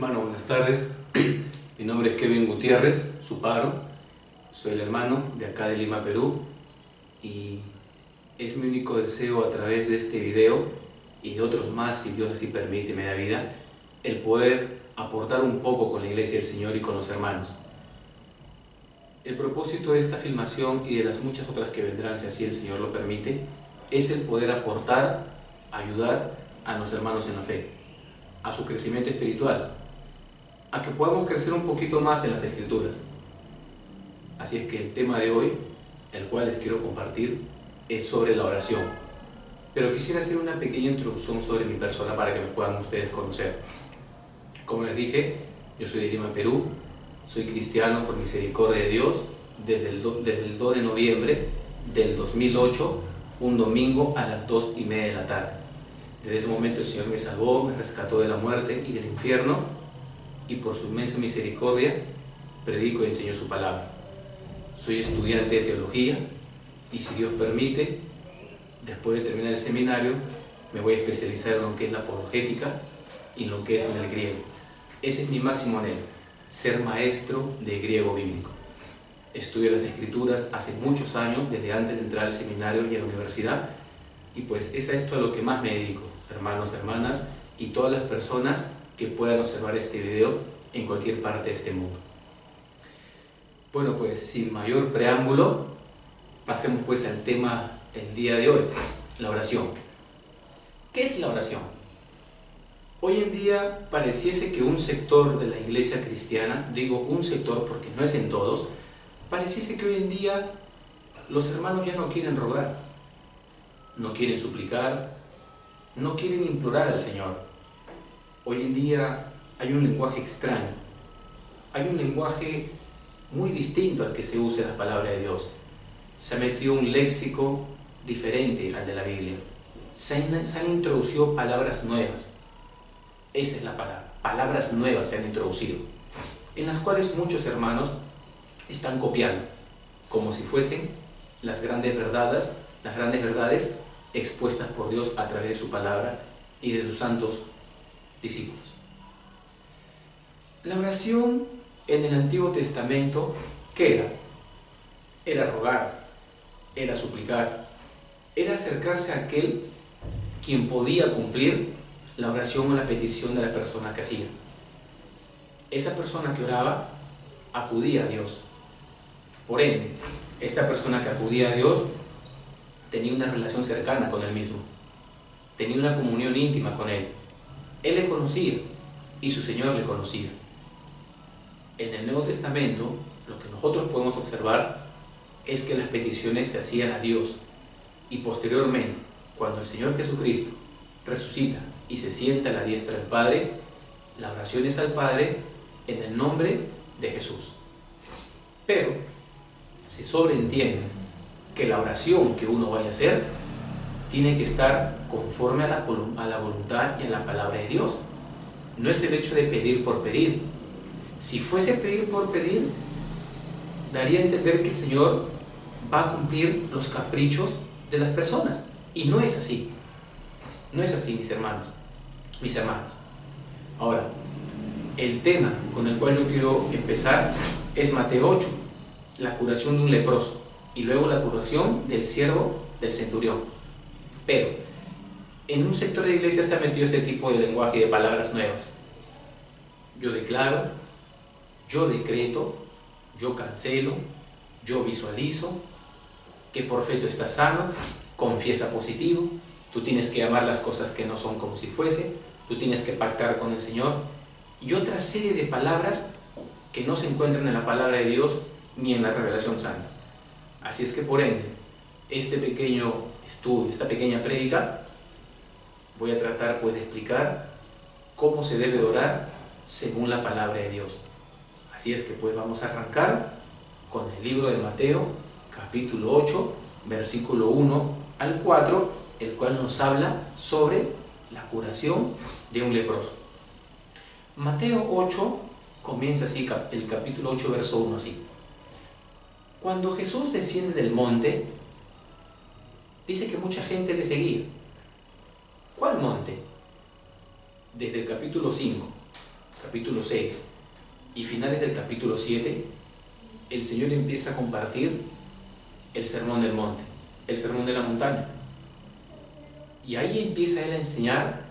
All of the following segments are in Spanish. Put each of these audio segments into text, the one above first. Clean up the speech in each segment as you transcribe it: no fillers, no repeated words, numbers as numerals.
Hermano, buenas tardes. Mi nombre es Kevin Gutiérrez, su paro. Soy el hermano de acá de Lima, Perú. Y es mi único deseo a través de este video y de otros más, si Dios así permite y me da vida, el poder aportar un poco con la Iglesia del Señor y con los hermanos. El propósito de esta filmación y de las muchas otras que vendrán, si así el Señor lo permite, es el poder aportar, ayudar a los hermanos en la fe, a su crecimiento espiritual, a que podamos crecer un poquito más en las Escrituras. Así es que el tema de hoy, el cual les quiero compartir, es sobre la oración. Pero quisiera hacer una pequeña introducción sobre mi persona para que me puedan ustedes conocer. Como les dije, yo soy de Lima, Perú, soy cristiano por misericordia de Dios desde el 2 de noviembre del 2008, un domingo a las 2:30 de la tarde. Desde ese momento el Señor me salvó, me rescató de la muerte y del infierno, y por su inmensa misericordia predico y enseño su palabra. Soy estudiante de teología y, si Dios permite, después de terminar el seminario me voy a especializar en lo que es la apologética y en lo que es en el griego. Ese es mi máximo anhelo, ser maestro de griego bíblico. Estudié las Escrituras hace muchos años, desde antes de entrar al seminario y a la universidad, y pues es a esto a lo que más me dedico, hermanos, hermanas y todas las personas que puedan observar este video en cualquier parte de este mundo. Bueno, pues sin mayor preámbulo, pasemos pues al tema el día de hoy, la oración. ¿Qué es la oración? Hoy en día pareciese que un sector de la iglesia cristiana, digo un sector porque no es en todos, pareciese que hoy en día los hermanos ya no quieren rogar, no quieren suplicar, no quieren implorar al Señor. Hoy en día hay un lenguaje extraño, hay un lenguaje muy distinto al que se usa en la palabra de Dios. Se ha metido un léxico diferente al de la Biblia. Se han introducido palabras nuevas. Esa es la palabra. Palabras nuevas se han introducido, en las cuales muchos hermanos están copiando, como si fuesen las grandes verdades expuestas por Dios a través de su palabra y de sus santos discípulos. La oración en el Antiguo Testamento, ¿qué era? Era rogar, era suplicar, era acercarse a aquel quien podía cumplir la oración o la petición de la persona que hacía. Esa persona que oraba acudía a Dios. Por ende, esta persona que acudía a Dios tenía una relación cercana con Él mismo, tenía una comunión íntima con Él. Él le conocía y su Señor le conocía. En el Nuevo Testamento, lo que nosotros podemos observar es que las peticiones se hacían a Dios, y posteriormente, cuando el Señor Jesucristo resucita y se sienta a la diestra del Padre, la oración es al Padre en el nombre de Jesús. Pero se sobreentiende que la oración que uno vaya a hacer tiene que estar conforme a la voluntad y a la palabra de Dios. No es el hecho de pedir por pedir. Si fuese pedir por pedir, daría a entender que el Señor va a cumplir los caprichos de las personas. Y no es así. No es así, mis hermanos, mis hermanas. Ahora, el tema con el cual yo quiero empezar es Mateo 8, la curación de un leproso, y luego la curación del siervo del centurión. Pero en un sector de la iglesia se ha metido este tipo de lenguaje y de palabras nuevas. Yo declaro, yo decreto, yo cancelo, yo visualizo, que por fe tú estás sano, confiesa positivo, tú tienes que llamar las cosas que no son como si fuese, tú tienes que pactar con el Señor, y otra serie de palabras que no se encuentran en la palabra de Dios ni en la revelación santa. Así es que, por ende, este pequeño estudio, esta pequeña prédica, voy a tratar pues de explicar cómo se debe orar según la palabra de Dios. Así es que pues vamos a arrancar con el libro de Mateo, capítulo 8, versículo 1 al 4, el cual nos habla sobre la curación de un leproso. Mateo 8 comienza así, el capítulo 8, verso 1 así. Cuando Jesús desciende del monte, dice que mucha gente le seguía. ¿Cuál monte? Desde el capítulo 5, capítulo 6 y finales del capítulo 7, el Señor empieza a compartir el sermón del monte, el sermón de la montaña. Y ahí empieza Él a enseñar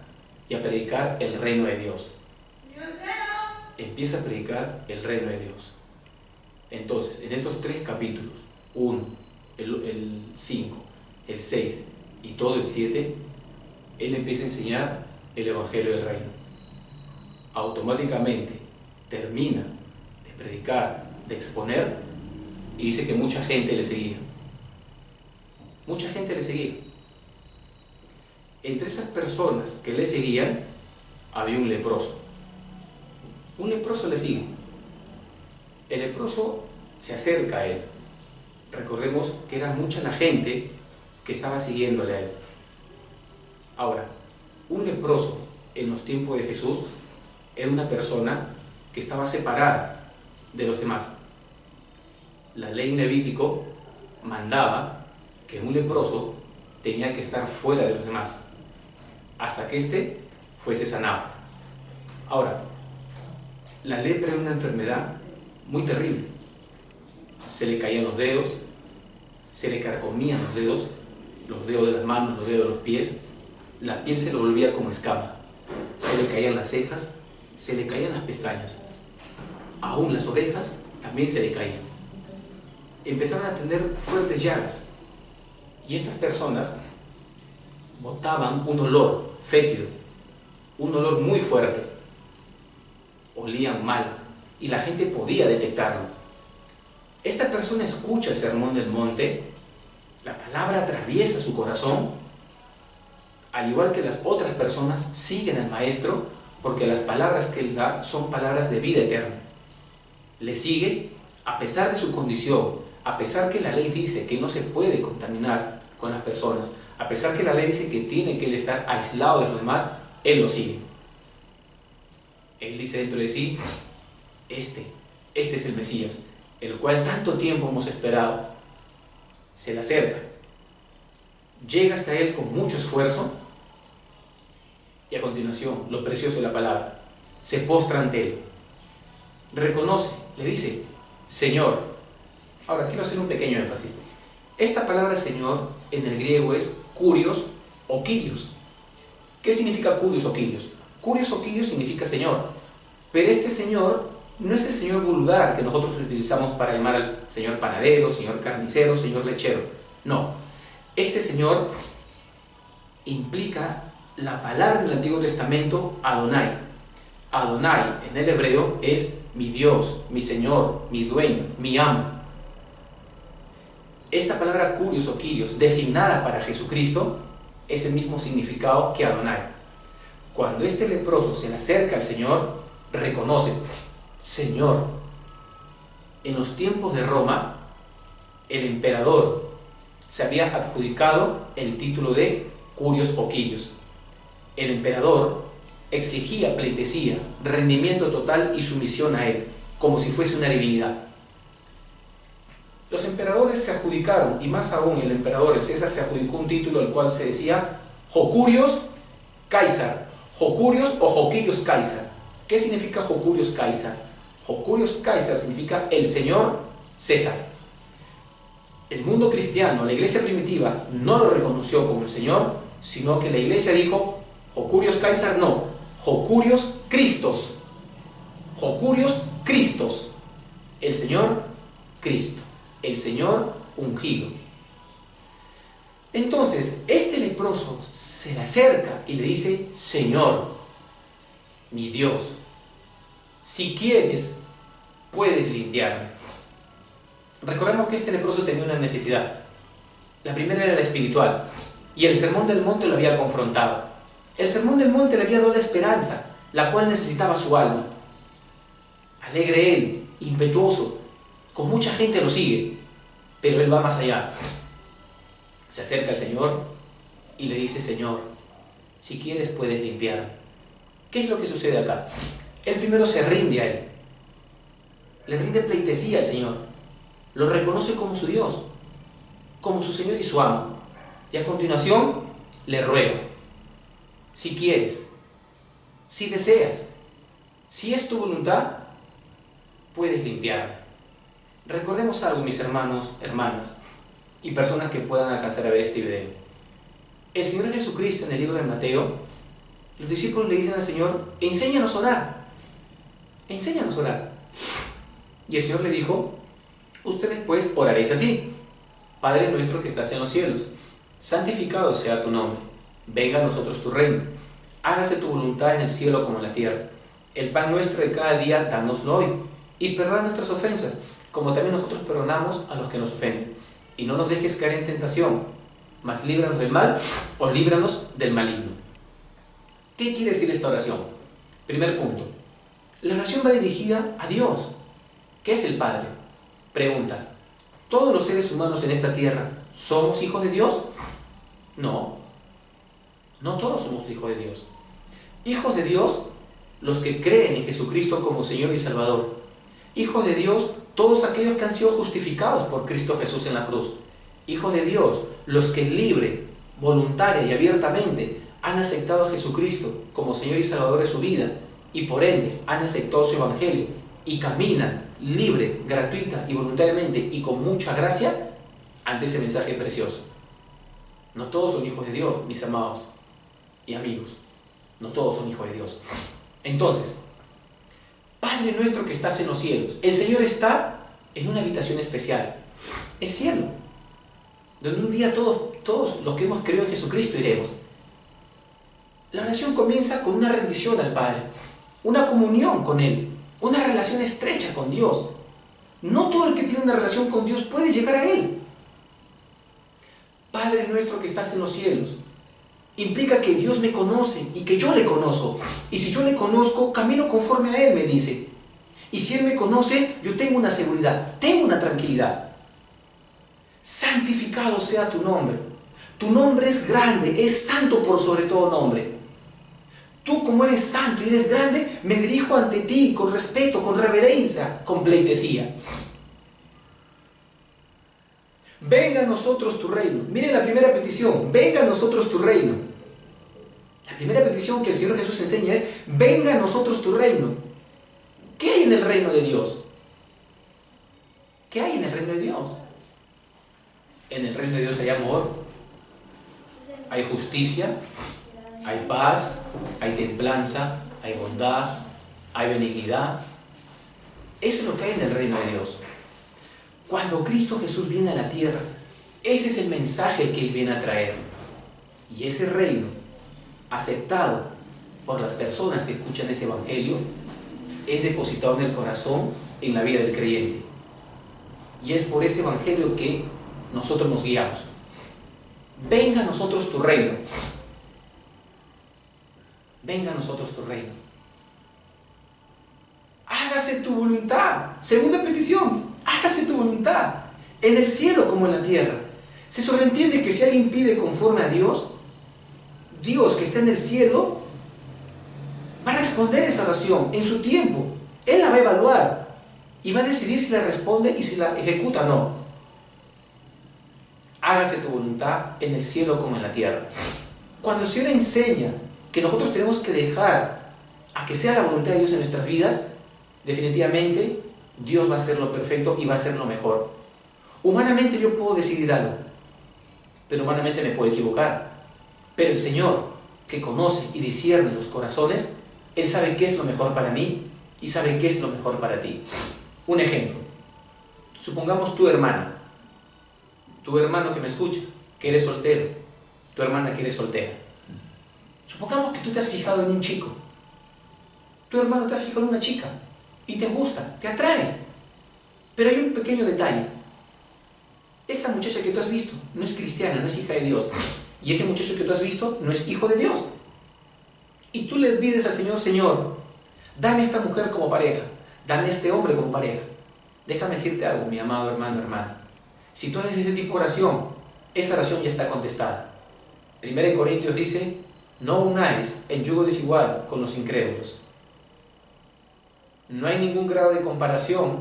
y a predicar el reino de Dios. Empieza a predicar el reino de Dios. Entonces, en estos 3 capítulos, 1, el 5, el 6 y todo el 7, Él empieza a enseñar el Evangelio del Reino. Automáticamente termina de predicar, de exponer, y dice que mucha gente le seguía. Mucha gente le seguía. Entre esas personas que le seguían, había un leproso. Un leproso le sigue. El leproso se acerca a Él. Recordemos que era mucha la gente que estaba siguiéndole a Él. Ahora, un leproso en los tiempos de Jesús era una persona que estaba separada de los demás. La ley en Levítico mandaba que un leproso tenía que estar fuera de los demás hasta que éste fuese sanado. Ahora, la lepra era una enfermedad muy terrible. Se le caían los dedos, se le carcomían los dedos de las manos, los dedos de los pies, la piel se le volvía como escama, se le caían las cejas, se le caían las pestañas, aún las orejas también se le caían. Empezaron a tener fuertes llagas y estas personas botaban un olor fétido, un olor muy fuerte, olían mal y la gente podía detectarlo. Esta persona escucha el sermón del monte, la palabra atraviesa su corazón, al igual que las otras personas siguen al maestro, porque las palabras que él da son palabras de vida eterna. Le sigue a pesar de su condición, a pesar que la ley dice que no se puede contaminar con las personas, a pesar que la ley dice que tiene que él estar aislado de los demás, él lo sigue. Él dice dentro de sí, este es el Mesías, el cual tanto tiempo hemos esperado. Se le acerca, llega hasta él con mucho esfuerzo y a continuación, lo precioso de la palabra, se postra ante él, reconoce, le dice, Señor. Ahora quiero hacer un pequeño énfasis. Esta palabra Señor en el griego es kurios o kyrios. ¿Qué significa kurios o kyrios? Kurios o kyrios significa Señor, pero este Señor no es el Señor vulgar que nosotros utilizamos para llamar al Señor panadero, Señor carnicero, Señor lechero. No, este Señor implica la palabra del Antiguo Testamento Adonai. Adonai en el hebreo es mi Dios, mi Señor, mi dueño, mi amo. Esta palabra kurios o kyrios, designada para Jesucristo, es el mismo significado que Adonai. Cuando este leproso se le acerca al Señor, reconoce, Señor. En los tiempos de Roma, el emperador se había adjudicado el título de kurios o kyrios. El emperador exigía pleitesía, rendimiento total y sumisión a él, como si fuese una divinidad. Los emperadores se adjudicaron, y más aún el emperador, el César, se adjudicó un título el cual se decía Jocurios Caesar, Jocurios o Joquirios Caesar. ¿Qué significa Jocurios Caesar? Jocurios Caesar significa el Señor César. El mundo cristiano, la iglesia primitiva, no lo reconoció como el Señor, sino que la iglesia dijo, Jocurios Caesar no, Jocurios Cristos. Jocurios Cristos. El Señor Cristo. El Señor ungido. Entonces, este leproso se le acerca y le dice, Señor, mi Dios, si quieres, puedes limpiarme. Recordemos que este leproso tenía una necesidad. La primera era la espiritual, y el sermón del monte lo había confrontado. El sermón del monte le había dado la esperanza, la cual necesitaba su alma. Alegre él, impetuoso, con mucha gente lo sigue, pero él va más allá. Se acerca al Señor y le dice, Señor, si quieres puedes limpiarme. ¿Qué es lo que sucede acá? Él primero se rinde a él, le rinde pleitesía al Señor, lo reconoce como su Dios, como su Señor y su amo, y a continuación le ruega, si quieres, si deseas, Si es tu voluntad, puedes limpiar. Recordemos algo, mis hermanos, hermanas, y personas que puedan alcanzar a ver este video. El Señor Jesucristo, en el libro de Mateo, los discípulos le dicen al Señor: enséñanos a orar. Enséñanos a orar. Y el Señor le dijo: ustedes pues oraréis así: Padre nuestro que estás en los cielos, santificado sea tu nombre, venga a nosotros tu reino, hágase tu voluntad en el cielo como en la tierra. El pan nuestro de cada día, dánoslo hoy, y perdona nuestras ofensas, como también nosotros perdonamos a los que nos ofenden. Y no nos dejes caer en tentación, mas líbranos del mal, o líbranos del maligno. ¿Qué quiere decir esta oración? Primer punto. La oración va dirigida a Dios, que es el Padre. Pregunta: ¿todos los seres humanos en esta tierra somos hijos de Dios? No. No todos somos hijos de Dios. Hijos de Dios, los que creen en Jesucristo como Señor y Salvador. Hijos de Dios, todos aquellos que han sido justificados por Cristo Jesús en la cruz. Hijos de Dios, los que libre, voluntaria y abiertamente han aceptado a Jesucristo como Señor y Salvador de su vida, y por ende han aceptado su Evangelio y caminan libre, gratuita y voluntariamente y con mucha gracia ante ese mensaje precioso. No todos son hijos de Dios, mis amados y amigos. No todos son hijos de Dios. Entonces, Padre nuestro que estás en los cielos. El Señor está en una habitación especial, el cielo, donde un día todos los que hemos creído en Jesucristo iremos. La oración comienza con una rendición al Padre, una comunión con Él, una relación estrecha con Dios. No todo el que tiene una relación con Dios puede llegar a Él. Padre nuestro que estás en los cielos implica que Dios me conoce y que yo le conozco. Y si yo le conozco, camino conforme a Él, me dice. Y si Él me conoce, yo tengo una seguridad, tengo una tranquilidad. Santificado sea tu nombre. Tu nombre es grande, es santo por sobre todo nombre. Tú, como eres santo y eres grande, me dirijo ante ti con respeto, con reverencia, con pleitesía. Venga a nosotros tu reino. Miren la primera petición: venga a nosotros tu reino. La primera petición que el Señor Jesús enseña es: venga a nosotros tu reino. ¿Qué hay en el reino de Dios? ¿Qué hay en el reino de Dios? En el reino de Dios hay amor, hay justicia, hay paz, hay templanza, hay bondad, hay benignidad. Eso es lo que hay en el reino de Dios. Cuando Cristo Jesús viene a la tierra, ese es el mensaje que Él viene a traer. Y ese reino, aceptado por las personas que escuchan ese evangelio, es depositado en el corazón, en la vida del creyente. Y es por ese evangelio que nosotros nos guiamos. Venga a nosotros tu reino. Venga a nosotros tu reino. Hágase tu voluntad. Segunda petición: hágase tu voluntad, en el cielo como en la tierra. Se sobreentiende que si alguien pide conforme a Dios, Dios que está en el cielo va a responder esa oración en su tiempo. Él la va a evaluar y va a decidir si la responde y si la ejecuta o no. Hágase tu voluntad en el cielo como en la tierra. Cuando el Señor enseña que nosotros tenemos que dejar a que sea la voluntad de Dios en nuestras vidas, definitivamente Dios va a hacer lo perfecto y va a hacer lo mejor. Humanamente yo puedo decidir algo, pero humanamente me puedo equivocar. Pero el Señor, que conoce y discierne los corazones, Él sabe qué es lo mejor para mí y sabe qué es lo mejor para ti. Un ejemplo: supongamos tu hermana, tu hermano que me escuchas, que eres soltero, tu hermana que eres soltera. Supongamos que tú te has fijado en un chico, tu hermano te has fijado en una chica y te gusta, te atrae, pero hay un pequeño detalle: esa muchacha que tú has visto no es cristiana, no es hija de Dios, y ese muchacho que tú has visto no es hijo de Dios. Y tú le pides al Señor: Señor, dame esta mujer como pareja, dame este hombre como pareja. Déjame decirte algo, mi amado hermano, hermana. Si tú haces ese tipo de oración, esa oración ya está contestada. 1 Corintios dice: no unáis en yugo desigual con los incrédulos. No hay ningún grado de comparación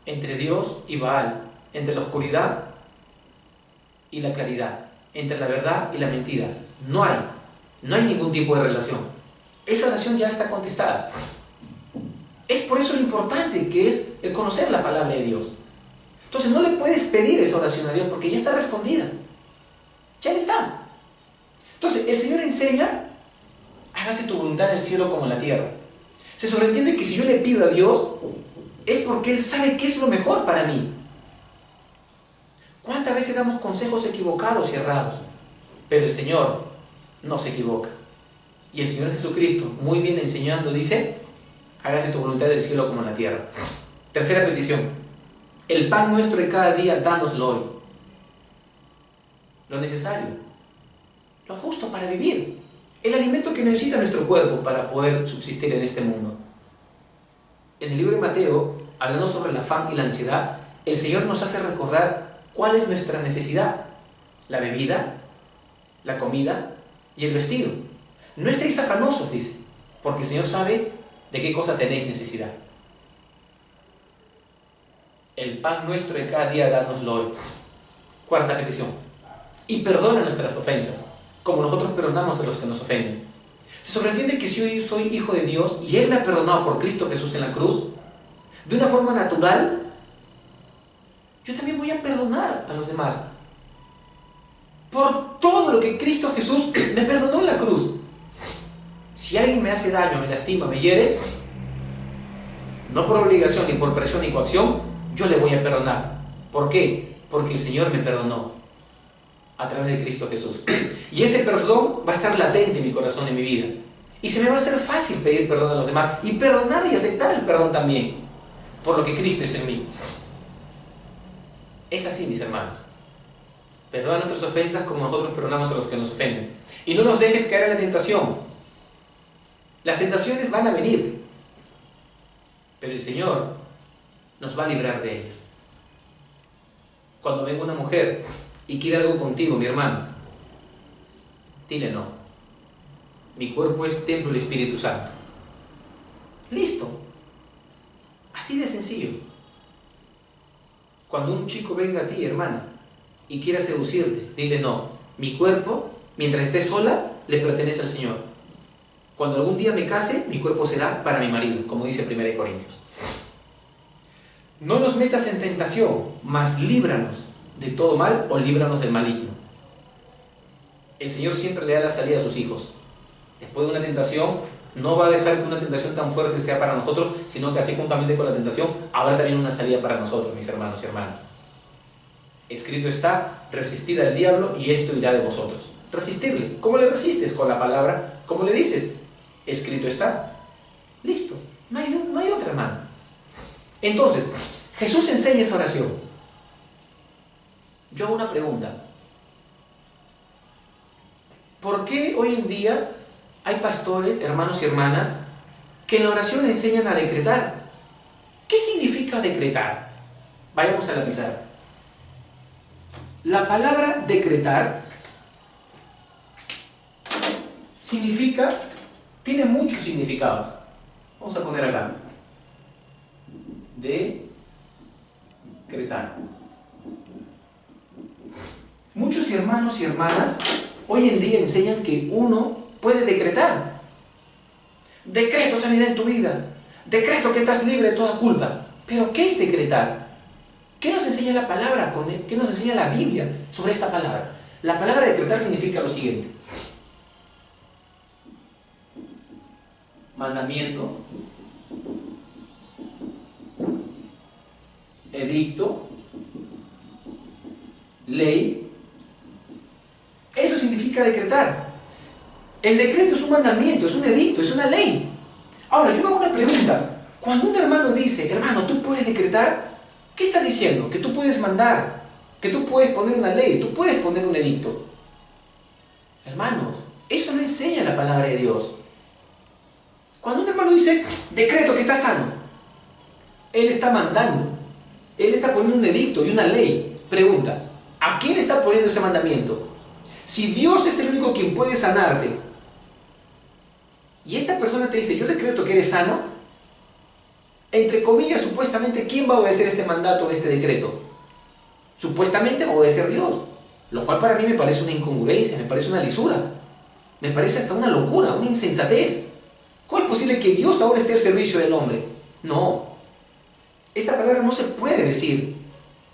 entre Dios y Baal, entre la oscuridad y la claridad, entre la verdad y la mentira. No hay ningún tipo de relación. Esa oración ya está contestada. Es por eso lo importante que es el conocer la palabra de Dios. Entonces no le puedes pedir esa oración a Dios porque ya está respondida. Ya está. Entonces el Señor enseña, hágase tu voluntad en el cielo como en la tierra. Se sobreentiende que si yo le pido a Dios, es porque Él sabe qué es lo mejor para mí. ¿Cuántas veces damos consejos equivocados y errados? Pero el Señor no se equivoca. Y el Señor Jesucristo, muy bien enseñando, dice, hágase tu voluntad del cielo como en la tierra. Tercera petición, el pan nuestro de cada día, dánoslo hoy. Lo necesario, lo justo para vivir, el alimento que necesita nuestro cuerpo para poder subsistir en este mundo. En el libro de Mateo, hablando sobre el afán y la ansiedad, el Señor nos hace recordar cuál es nuestra necesidad: la bebida, la comida y el vestido. No estéis afanosos, dice, porque el Señor sabe de qué cosa tenéis necesidad. El pan nuestro de cada día, dárnoslo hoy. Cuarta petición, y perdona nuestras ofensas, como nosotros perdonamos a los que nos ofenden. Se sobreentiende que si yo soy hijo de Dios y Él me ha perdonado por Cristo Jesús en la cruz, de una forma natural, yo también voy a perdonar a los demás por todo lo que Cristo Jesús me perdonó en la cruz. Si alguien me hace daño, me lastima, me hiere, no por obligación, ni por presión, ni coacción, yo le voy a perdonar. ¿Por qué? Porque el Señor me perdonó a través de Cristo Jesús. Y ese perdón va a estar latente en mi corazón, en mi vida. Y se me va a hacer fácil pedir perdón a los demás y perdonar y aceptar el perdón también, por lo que Cristo es en mí. Es así, mis hermanos. Perdona nuestras ofensas como nosotros perdonamos a los que nos ofenden. Y no nos dejes caer en la tentación. Las tentaciones van a venir, pero el Señor nos va a librar de ellas. Cuando venga una mujer y quiere algo contigo, mi hermano, dile no. Mi cuerpo es templo del Espíritu Santo. Listo. Así de sencillo. Cuando un chico venga a ti, hermana, y quiera seducirte, dile no. Mi cuerpo, mientras esté sola, le pertenece al Señor. Cuando algún día me case, mi cuerpo será para mi marido, como dice 1 Corintios. No nos metas en tentación, mas líbranos de todo mal o líbranos del maligno. El Señor siempre le da la salida a sus hijos. Después de una tentación, no va a dejar que una tentación tan fuerte sea para nosotros, sino que así juntamente con la tentación, habrá también una salida para nosotros, mis hermanos y hermanas. Escrito está, resistid al diablo y esto irá de vosotros. Resistirle. ¿Cómo le resistes? Con la palabra. ¿Cómo le dices? Escrito está. Listo. No hay otra, hermano. Entonces, Jesús enseña esa oración. Yo hago una pregunta. ¿Por qué hoy en día hay pastores, hermanos y hermanas, que en la oración enseñan a decretar? ¿Qué significa decretar? Vayamos a la pizarra. La palabra decretar significa, tiene muchos significados. Vamos a poner acá. Decretar. Muchos hermanos y hermanas hoy en día enseñan que uno puede decretar. Decreto sanidad en tu vida. Decreto que estás libre de toda culpa. Pero ¿qué es decretar? ¿Qué nos enseña la palabra? ¿Qué nos enseña la Biblia sobre esta palabra? La palabra decretar significa lo siguiente. Mandamiento, edicto, ley. Eso significa decretar. El decreto es un mandamiento, es un edicto, es una ley. Ahora, yo hago una pregunta. Cuando un hermano dice, hermano, ¿tú puedes decretar? ¿Qué está diciendo? Que tú puedes mandar, que tú puedes poner una ley, tú puedes poner un edicto. Hermanos, eso no enseña la palabra de Dios. Cuando un hermano dice, decreto que está sano, él está mandando, él está poniendo un edicto y una ley. Pregunta, ¿a quién está poniendo ese mandamiento? Si Dios es el único quien puede sanarte, y esta persona te dice, yo decreto que eres sano, entre comillas, supuestamente, ¿quién va a obedecer este mandato, este decreto? Supuestamente va a obedecer Dios, lo cual para mí me parece una incongruencia, me parece una lisura, me parece hasta una locura, una insensatez. ¿Cómo es posible que Dios ahora esté al servicio del hombre? No, esta palabra no se puede decir,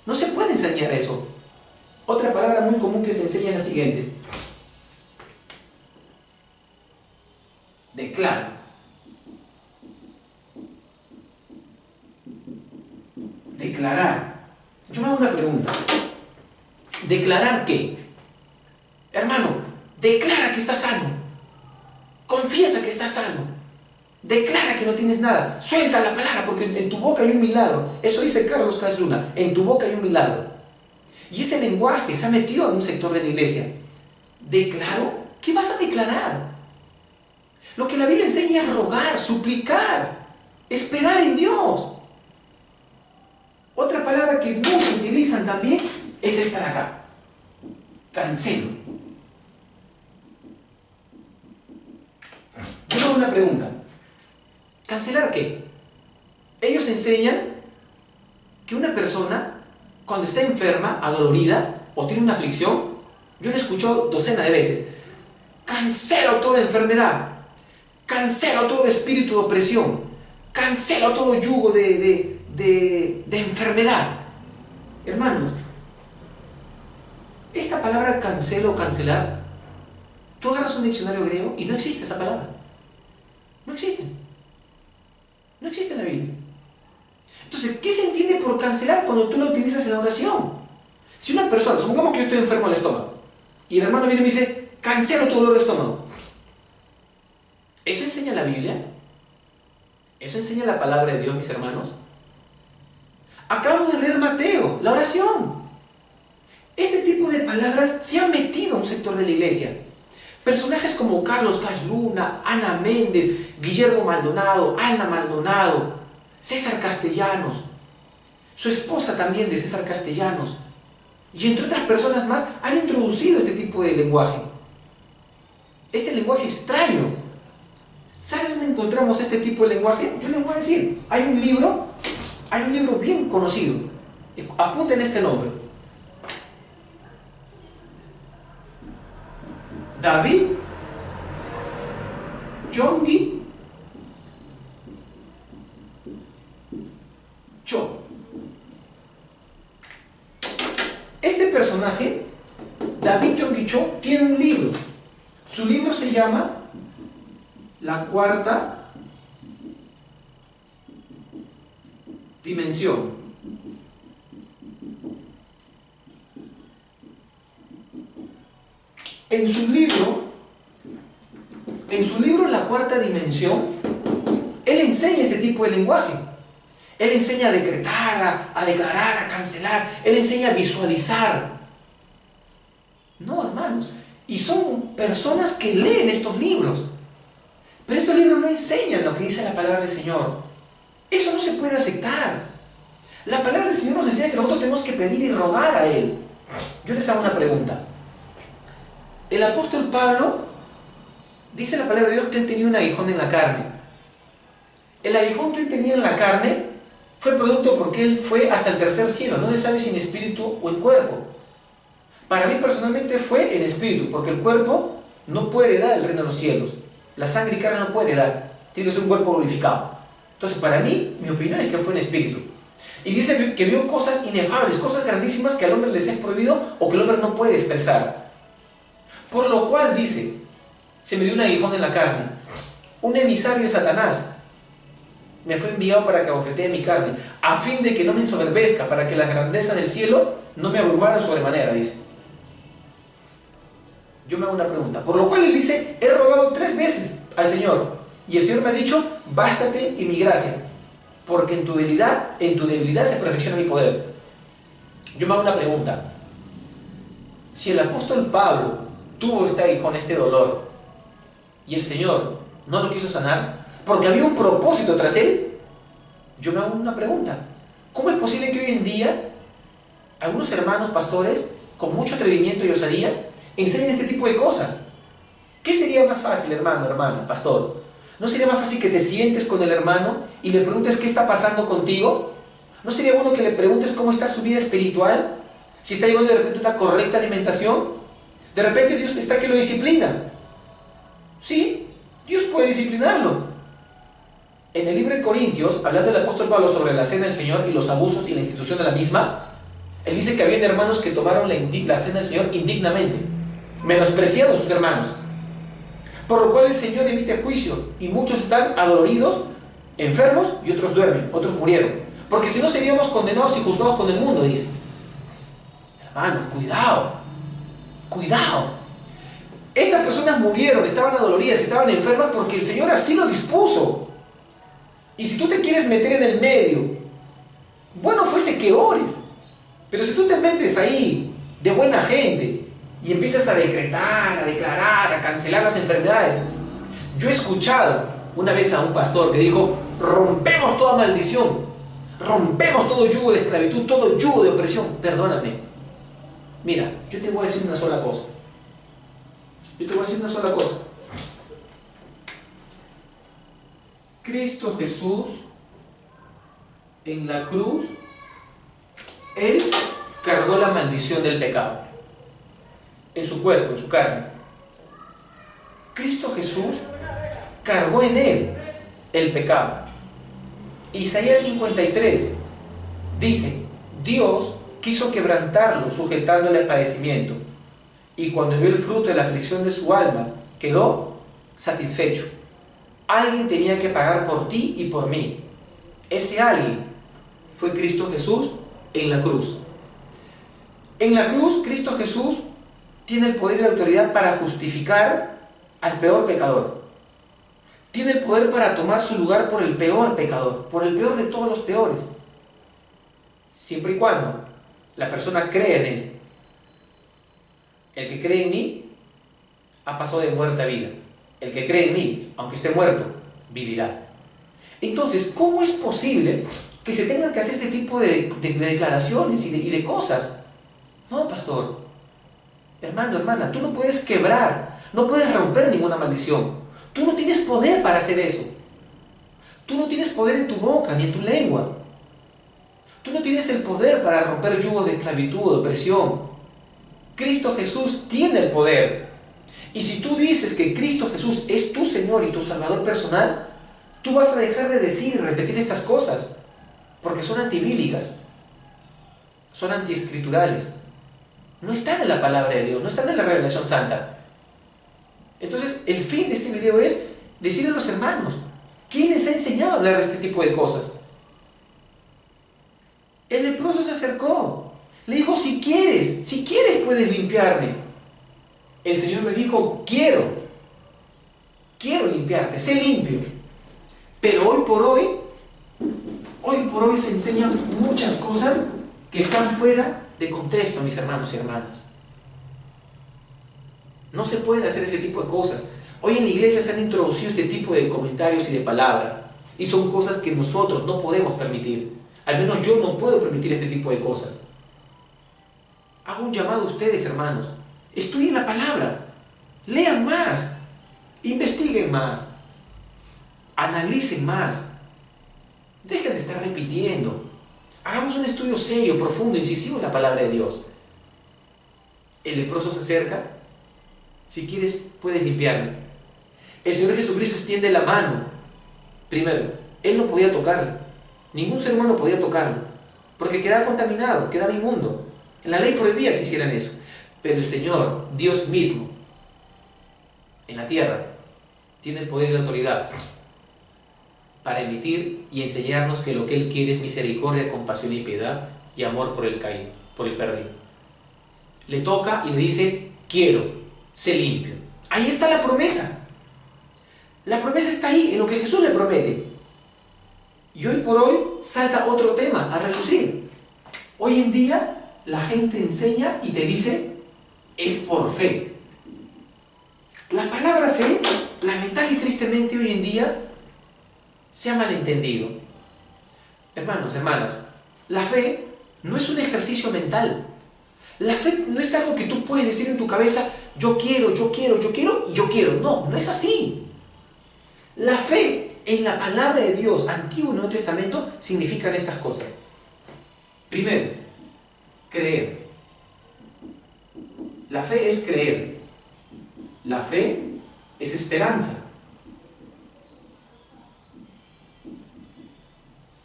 no se puede enseñar eso. Otra palabra muy común que se enseña es la siguiente: declaro. Declarar. Yo me hago una pregunta. ¿Declarar qué? Hermano, declara que estás sano. Confiesa que estás sano. Declara que no tienes nada. Suelta la palabra, porque en tu boca hay un milagro. Eso dice Carlos Cas Luna. En tu boca hay un milagro. Y ese lenguaje se ha metido en un sector de la iglesia. ¿Declaro? ¿Qué vas a declarar? Lo que la Biblia enseña es rogar, suplicar, esperar en Dios. Otra palabra que muchos utilizan también es esta de acá: cancelo. Yo hago una pregunta: ¿cancelar qué? Ellos enseñan que una persona, cuando está enferma, adolorida o tiene una aflicción, yo lo he escuchado docenas de veces: cancelo toda enfermedad, cancelo todo espíritu de opresión, cancelo todo yugo de enfermedad. Hermanos, esta palabra cancelo o cancelar, tú agarras un diccionario griego y no existe esa palabra. No existe. No existe en la Biblia. Entonces, ¿qué se entiende por cancelar cuando tú la utilizas en la oración? Si una persona, supongamos que yo estoy enfermo del estómago, y el hermano viene y me dice: cancelo tu dolor de estómago. ¿Eso enseña la Biblia? ¿Eso enseña la palabra de Dios, mis hermanos? Acabamos de leer Mateo, la oración. Este tipo de palabras se han metido en un sector de la iglesia. Personajes como Carlos Cas Luna, Ana Méndez, Guillermo Maldonado, Ana Maldonado, César Castellanos, su esposa también de César Castellanos, y entre otras personas más, han introducido este tipo de lenguaje. Este lenguaje extraño. ¿Sabes dónde encontramos este tipo de lenguaje? Yo les voy a decir, hay un libro bien conocido. Apunten este nombre: David Yonggi Cho. Este personaje, David Yonggi Cho, tiene un libro. Su libro se llama La Cuarta Dimensión. En su libro La Cuarta Dimensión, él enseña este tipo de lenguaje. Él enseña a decretar, a declarar, a cancelar. Él enseña a visualizar. No, hermanos. Y son personas que leen estos libros. Pero estos libros no enseñan lo que dice la palabra del Señor. Eso no se puede aceptar. La palabra del Señor nos enseña que nosotros tenemos que pedir y rogar a Él. Yo les hago una pregunta. El apóstol Pablo dice la palabra de Dios que él tenía un aguijón en la carne. El aguijón que él tenía en la carne fue producto porque él fue hasta el tercer cielo. No se sabe si en espíritu o en cuerpo. Para mí personalmente fue en espíritu, porque el cuerpo no puede heredar el reino de los cielos. La sangre y carne no puede heredar. Tiene que ser un cuerpo glorificado. Entonces, para mí, mi opinión es que fue en espíritu. Y dice que vio cosas inefables, cosas grandísimas que al hombre les es prohibido o que el hombre no puede expresar. Por lo cual, dice, se me dio un aguijón en la carne. Un emisario de Satanás me fue enviado para que abofetee mi carne, a fin de que no me ensoberbezca, para que las grandezas del cielo no me abrumaran sobremanera, dice. Yo me hago una pregunta. Por lo cual él dice: he rogado 3 veces al Señor, y el Señor me ha dicho: bástate y mi gracia, porque en tu debilidad se perfecciona mi poder. Yo me hago una pregunta. Si el apóstol Pablo tuvo este aguijón, este dolor, y el Señor no lo quiso sanar, porque había un propósito tras él, yo me hago una pregunta. ¿Cómo es posible que hoy en día algunos hermanos pastores, con mucho atrevimiento y osadía, enseñen este tipo de cosas? ¿Qué sería más fácil, hermano, hermana, pastor? ¿No sería más fácil que te sientes con el hermano y le preguntes qué está pasando contigo? ¿No sería bueno que le preguntes cómo está su vida espiritual? Si está llevando de repente una correcta alimentación. De repente Dios está que lo disciplina. Sí, Dios puede disciplinarlo. En el libro de Corintios, hablando del apóstol Pablo sobre la cena del Señor y los abusos y la institución de la misma, él dice que habían hermanos que tomaron la cena del Señor indignamente, menospreciando a sus hermanos, por lo cual el Señor emite juicio y muchos están adoloridos, enfermos y otros duermen, otros murieron, porque si no seríamos condenados y juzgados con el mundo, dice. Hermanos, cuidado, cuidado. Estas personas murieron, estaban adoloridas, estaban enfermas porque el Señor así lo dispuso. Y si tú te quieres meter en el medio, bueno fuese que ores, pero si tú te metes ahí de buena gente y empiezas a decretar, a declarar, a cancelar las enfermedades. Yo he escuchado una vez a un pastor que dijo: rompemos toda maldición, rompemos todo yugo de esclavitud, todo yugo de opresión. Perdóname, mira, yo te voy a decir una sola cosa. Cristo Jesús en la cruz, Él cargó la maldición del pecado en su cuerpo, en su carne. Cristo Jesús cargó en Él el pecado. Isaías 53 dice: Dios quiso quebrantarlo sujetándole al padecimiento, y cuando vio el fruto de la aflicción de su alma, quedó satisfecho. Alguien tenía que pagar por ti y por mí. Ese alguien fue Cristo Jesús en la cruz. En la cruz, Cristo Jesús tiene el poder y la autoridad para justificar al peor pecador. Tiene el poder para tomar su lugar por el peor pecador, por el peor de todos los peores. Siempre y cuando la persona cree en Él. El que cree en mí ha pasado de muerte a vida. El que cree en mí, aunque esté muerto, vivirá. Entonces, ¿cómo es posible que se tengan que hacer este tipo de declaraciones y de cosas? No, pastor, hermano, hermana, tú no puedes quebrar, no puedes romper ninguna maldición. Tú no tienes poder para hacer eso. Tú no tienes poder en tu boca ni en tu lengua. Tú no tienes el poder para romper yugos de esclavitud o de opresión. Cristo Jesús tiene el poder. Y si tú dices que Cristo Jesús es tu Señor y tu Salvador personal, tú vas a dejar de decir y repetir estas cosas, porque son antibíblicas, son antiescriturales. No están en la palabra de Dios, no están en la revelación santa. Entonces, el fin de este video es decirle a los hermanos: ¿quién les ha enseñado a hablar de este tipo de cosas? El leproso se acercó, le dijo: si quieres puedes limpiarme. El Señor le dijo: quiero limpiarte, sé limpio. Pero hoy por hoy se enseñan muchas cosas que están fuera de contexto, mis hermanos y hermanas. No se pueden hacer ese tipo de cosas. Hoy en la iglesia se han introducido este tipo de comentarios y de palabras, y son cosas que nosotros no podemos permitir. Al menos yo no puedo permitir este tipo de cosas. Hago un llamado a ustedes, hermanos: estudien la palabra, lean más, investiguen más, analicen más, dejen de estar repitiendo. Hagamos un estudio serio, profundo, incisivo en la palabra de Dios. El leproso se acerca: si quieres puedes limpiarme. El Señor Jesucristo extiende la mano. Primero, Él no podía tocarle, ningún ser humano podía tocarlo, porque quedaba contaminado, quedaba inmundo. La ley prohibía que hicieran eso. Pero el Señor, Dios mismo, en la tierra, tiene el poder y la autoridad para emitir y enseñarnos que lo que Él quiere es misericordia, compasión y piedad y amor por el caído, por el perdido. Le toca y le dice: quiero, sé limpio. Ahí está la promesa. La promesa está ahí, en lo que Jesús le promete. Y hoy por hoy salta otro tema a relucir. Hoy en día la gente enseña y te dice: es por fe. La palabra fe, lamentable y tristemente, hoy en día se ha malentendido. Hermanos, hermanas, la fe no es un ejercicio mental. La fe no es algo que tú puedes decir en tu cabeza: yo quiero, yo quiero, yo quiero y yo quiero. No, no es así. La fe en la palabra de Dios, Antiguo y Nuevo Testamento, significan estas cosas. Primero, creer. La fe es creer. La fe es esperanza.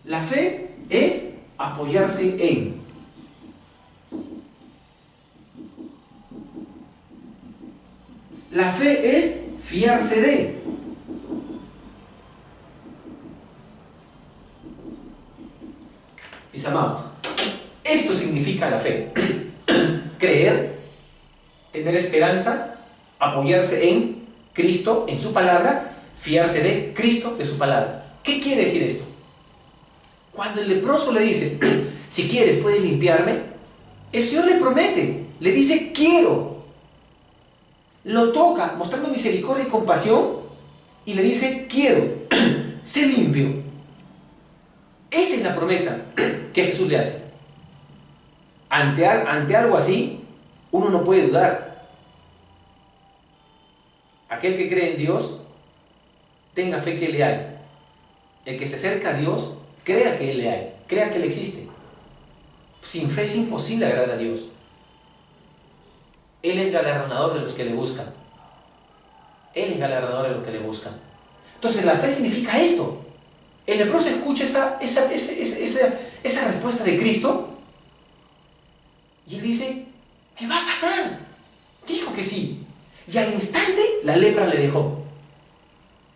La fe es apoyarse en. La fe es fiarse de. Mis amados, esto significa la fe. Creer, tener esperanza, apoyarse en Cristo, en su palabra, fiarse de Cristo, de su palabra. ¿Qué quiere decir esto? Cuando el leproso le dice, si quieres puedes limpiarme, el Señor le promete, le dice quiero. Lo toca mostrando misericordia y compasión y le dice quiero, sé limpio. Esa es la promesa que Jesús le hace. Ante algo así, uno no puede dudar. Aquel que cree en Dios, tenga fe que le hay. El que se acerca a Dios, crea que Él le hay, crea que Él existe. Sin fe es imposible agradar a Dios. Él es galardonador de los que le buscan. Él es galardonador de los que le buscan. Entonces la fe significa esto. El leproso escucha esa respuesta de Cristo y él dice, me va a sanar. Dijo que sí. Y al instante la lepra le dejó.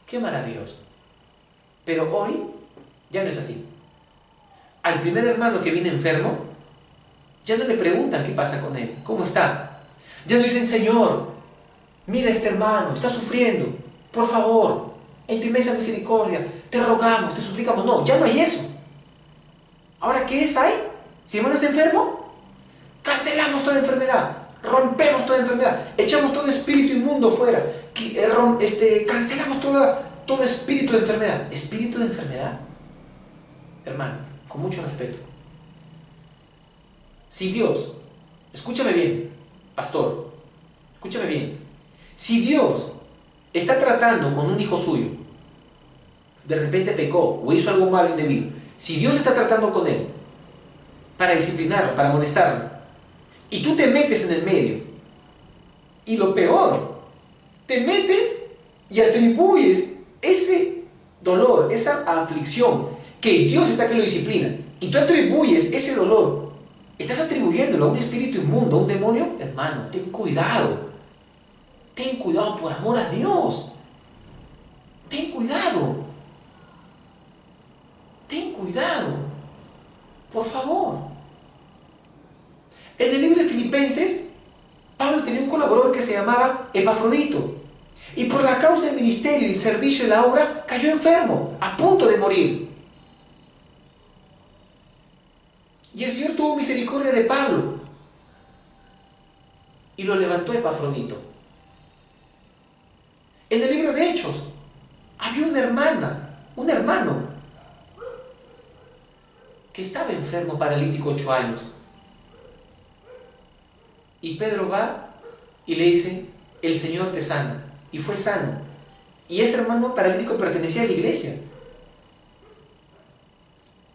Qué maravilloso. Pero hoy ya no es así. Al primer hermano que viene enfermo, ya no le preguntan qué pasa con él, cómo está. Ya no dicen, Señor, mira a este hermano, está sufriendo, por favor, en tu inmensa misericordia, te rogamos, te suplicamos. No, ya no hay eso. Ahora, ¿qué es hay? Si el hermano está enfermo, cancelamos toda enfermedad, rompemos toda enfermedad, echamos todo espíritu inmundo fuera, cancelamos todo espíritu de enfermedad. ¿Espíritu de enfermedad? Hermano, con mucho respeto. Si Dios, escúchame bien, pastor, escúchame bien, si Dios está tratando con un hijo suyo, de repente pecó o hizo algo malo indebido, si Dios está tratando con él para disciplinarlo, para amonestarlo, y tú te metes en el medio, y lo peor, te metes y atribuyes ese dolor, esa aflicción, que Dios está que lo disciplina, y tú atribuyes ese dolor, estás atribuyéndolo a un espíritu inmundo, a un demonio, hermano, ten cuidado por amor a Dios, ten cuidado, por favor. En el libro de Filipenses, Pablo tenía un colaborador que se llamaba Epafrodito, y por la causa del ministerio y el servicio de la obra, cayó enfermo, a punto de morir. Y el Señor tuvo misericordia de Pablo y lo levantó Epafrodito. En el libro de Hechos había un hermano que estaba enfermo, paralítico, 8 años. Y Pedro va y le dice, el Señor te sana. Y fue sano. Y ese hermano paralítico pertenecía a la iglesia.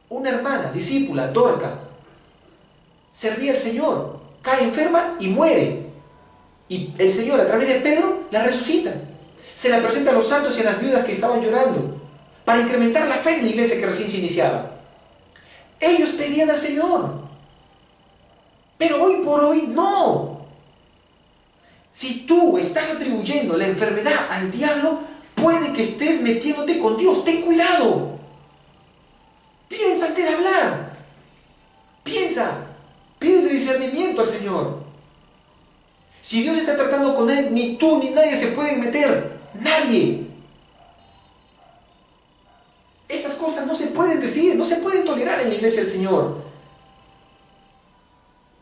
Una hermana, discípula, Dorca, servía al Señor, cae enferma y muere. Y el Señor, a través de Pedro, la resucita. Se la presenta a los santos y a las viudas que estaban llorando, para incrementar la fe de la iglesia que recién se iniciaba. Ellos pedían al Señor. Pero hoy por hoy no. Si tú estás atribuyendo la enfermedad al diablo, puede que estés metiéndote con Dios. Ten cuidado. Piensa antes de hablar. Piensa. Pídele discernimiento al Señor. Si Dios está tratando con él, ni tú ni nadie se pueden meter. Nadie. Estas cosas no se pueden decir, no se pueden tolerar en la iglesia del Señor.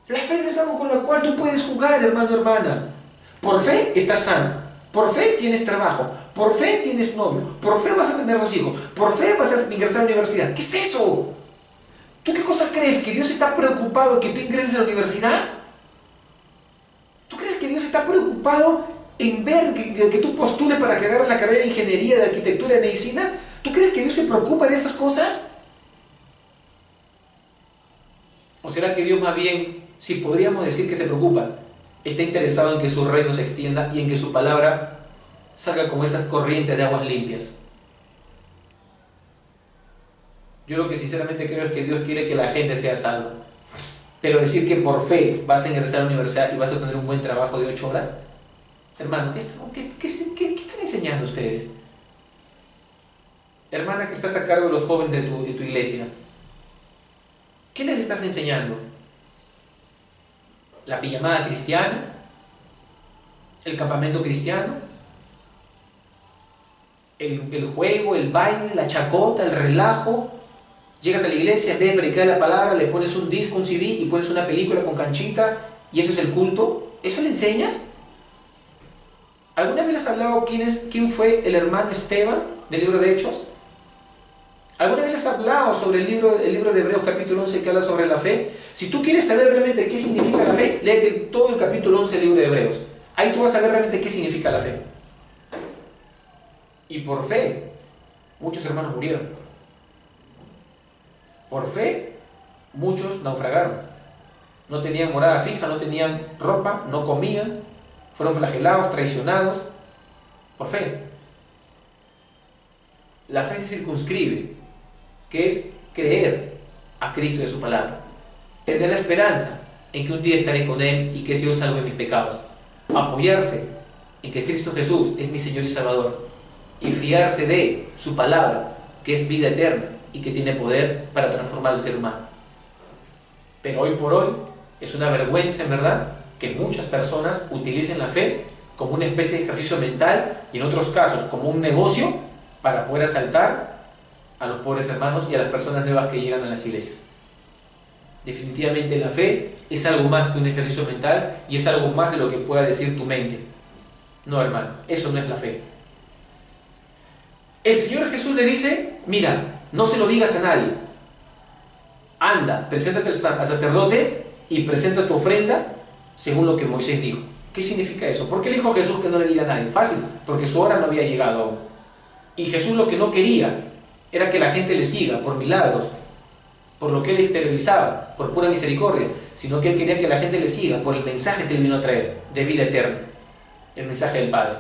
La fe no es algo con lo cual tú puedes jugar, hermano, hermana. Por fe estás sano. Por fe tienes trabajo. Por fe tienes novio. Por fe vas a tener 2 hijos. Por fe vas a ingresar a la universidad. ¿Qué es eso? ¿Tú qué cosa crees? ¿Que Dios está preocupado que tú ingreses a la universidad? ¿Tú crees que Dios está preocupado en ver que tú postules para que agarres la carrera de ingeniería, de arquitectura, de medicina? ¿Tú crees que Dios se preocupa de esas cosas? ¿O será que Dios más bien, si podríamos decir que se preocupa, está interesado en que su reino se extienda y en que su palabra salga como esas corrientes de aguas limpias? Yo lo que sinceramente creo es que Dios quiere que la gente sea salva. Pero decir que por fe vas a ingresar a la universidad y vas a tener un buen trabajo de 8 horas, hermano, ¿qué están enseñando ustedes? Hermana que estás a cargo de los jóvenes de tu iglesia, ¿qué les estás enseñando? ¿La pijamada cristiana? ¿El campamento cristiano? ¿El juego, el baile, la chacota, el relajo? Llegas a la iglesia, en vez de predicar la palabra, le pones un disco, un CD y pones una película con canchita y eso es el culto. ¿Eso le enseñas? ¿Alguna vez les has hablado quién fue el hermano Esteban del libro de Hechos? ¿Alguna vez les has hablado sobre el libro de Hebreos capítulo 11 que habla sobre la fe? Si tú quieres saber realmente qué significa la fe, léete todo el capítulo 11 del libro de Hebreos. Ahí tú vas a ver realmente qué significa la fe. Y por fe, muchos hermanos murieron. Por fe, muchos naufragaron. No tenían morada fija, no tenían ropa, no comían, fueron flagelados, traicionados. Por fe. La fe se circunscribe, que es creer a Cristo y a su palabra. Tener la esperanza en que un día estaré con Él y que Dios salve mis pecados. Apoyarse en que Cristo Jesús es mi Señor y Salvador. Y fiarse de su palabra, que es vida eterna y que tiene poder para transformar al ser humano. Pero hoy por hoy es una vergüenza, en verdad, que muchas personas utilicen la fe como una especie de ejercicio mental y en otros casos como un negocio para poder asaltar a los pobres hermanos y a las personas nuevas que llegan a las iglesias. Definitivamente la fe es algo más que un ejercicio mental y es algo más de lo que pueda decir tu mente. No, hermano, eso no es la fe. El Señor Jesús le dice, mira, no se lo digas a nadie. Anda, preséntate al sacerdote y presenta tu ofrenda según lo que Moisés dijo. ¿Qué significa eso? ¿Por qué le dijo Jesús que no le diga a nadie? Fácil, porque su hora no había llegado aún. Y Jesús lo que no quería era que la gente le siga por milagros, por lo que él esterilizaba, por pura misericordia, sino que él quería que la gente le siga por el mensaje que él vino a traer, de vida eterna, el mensaje del Padre.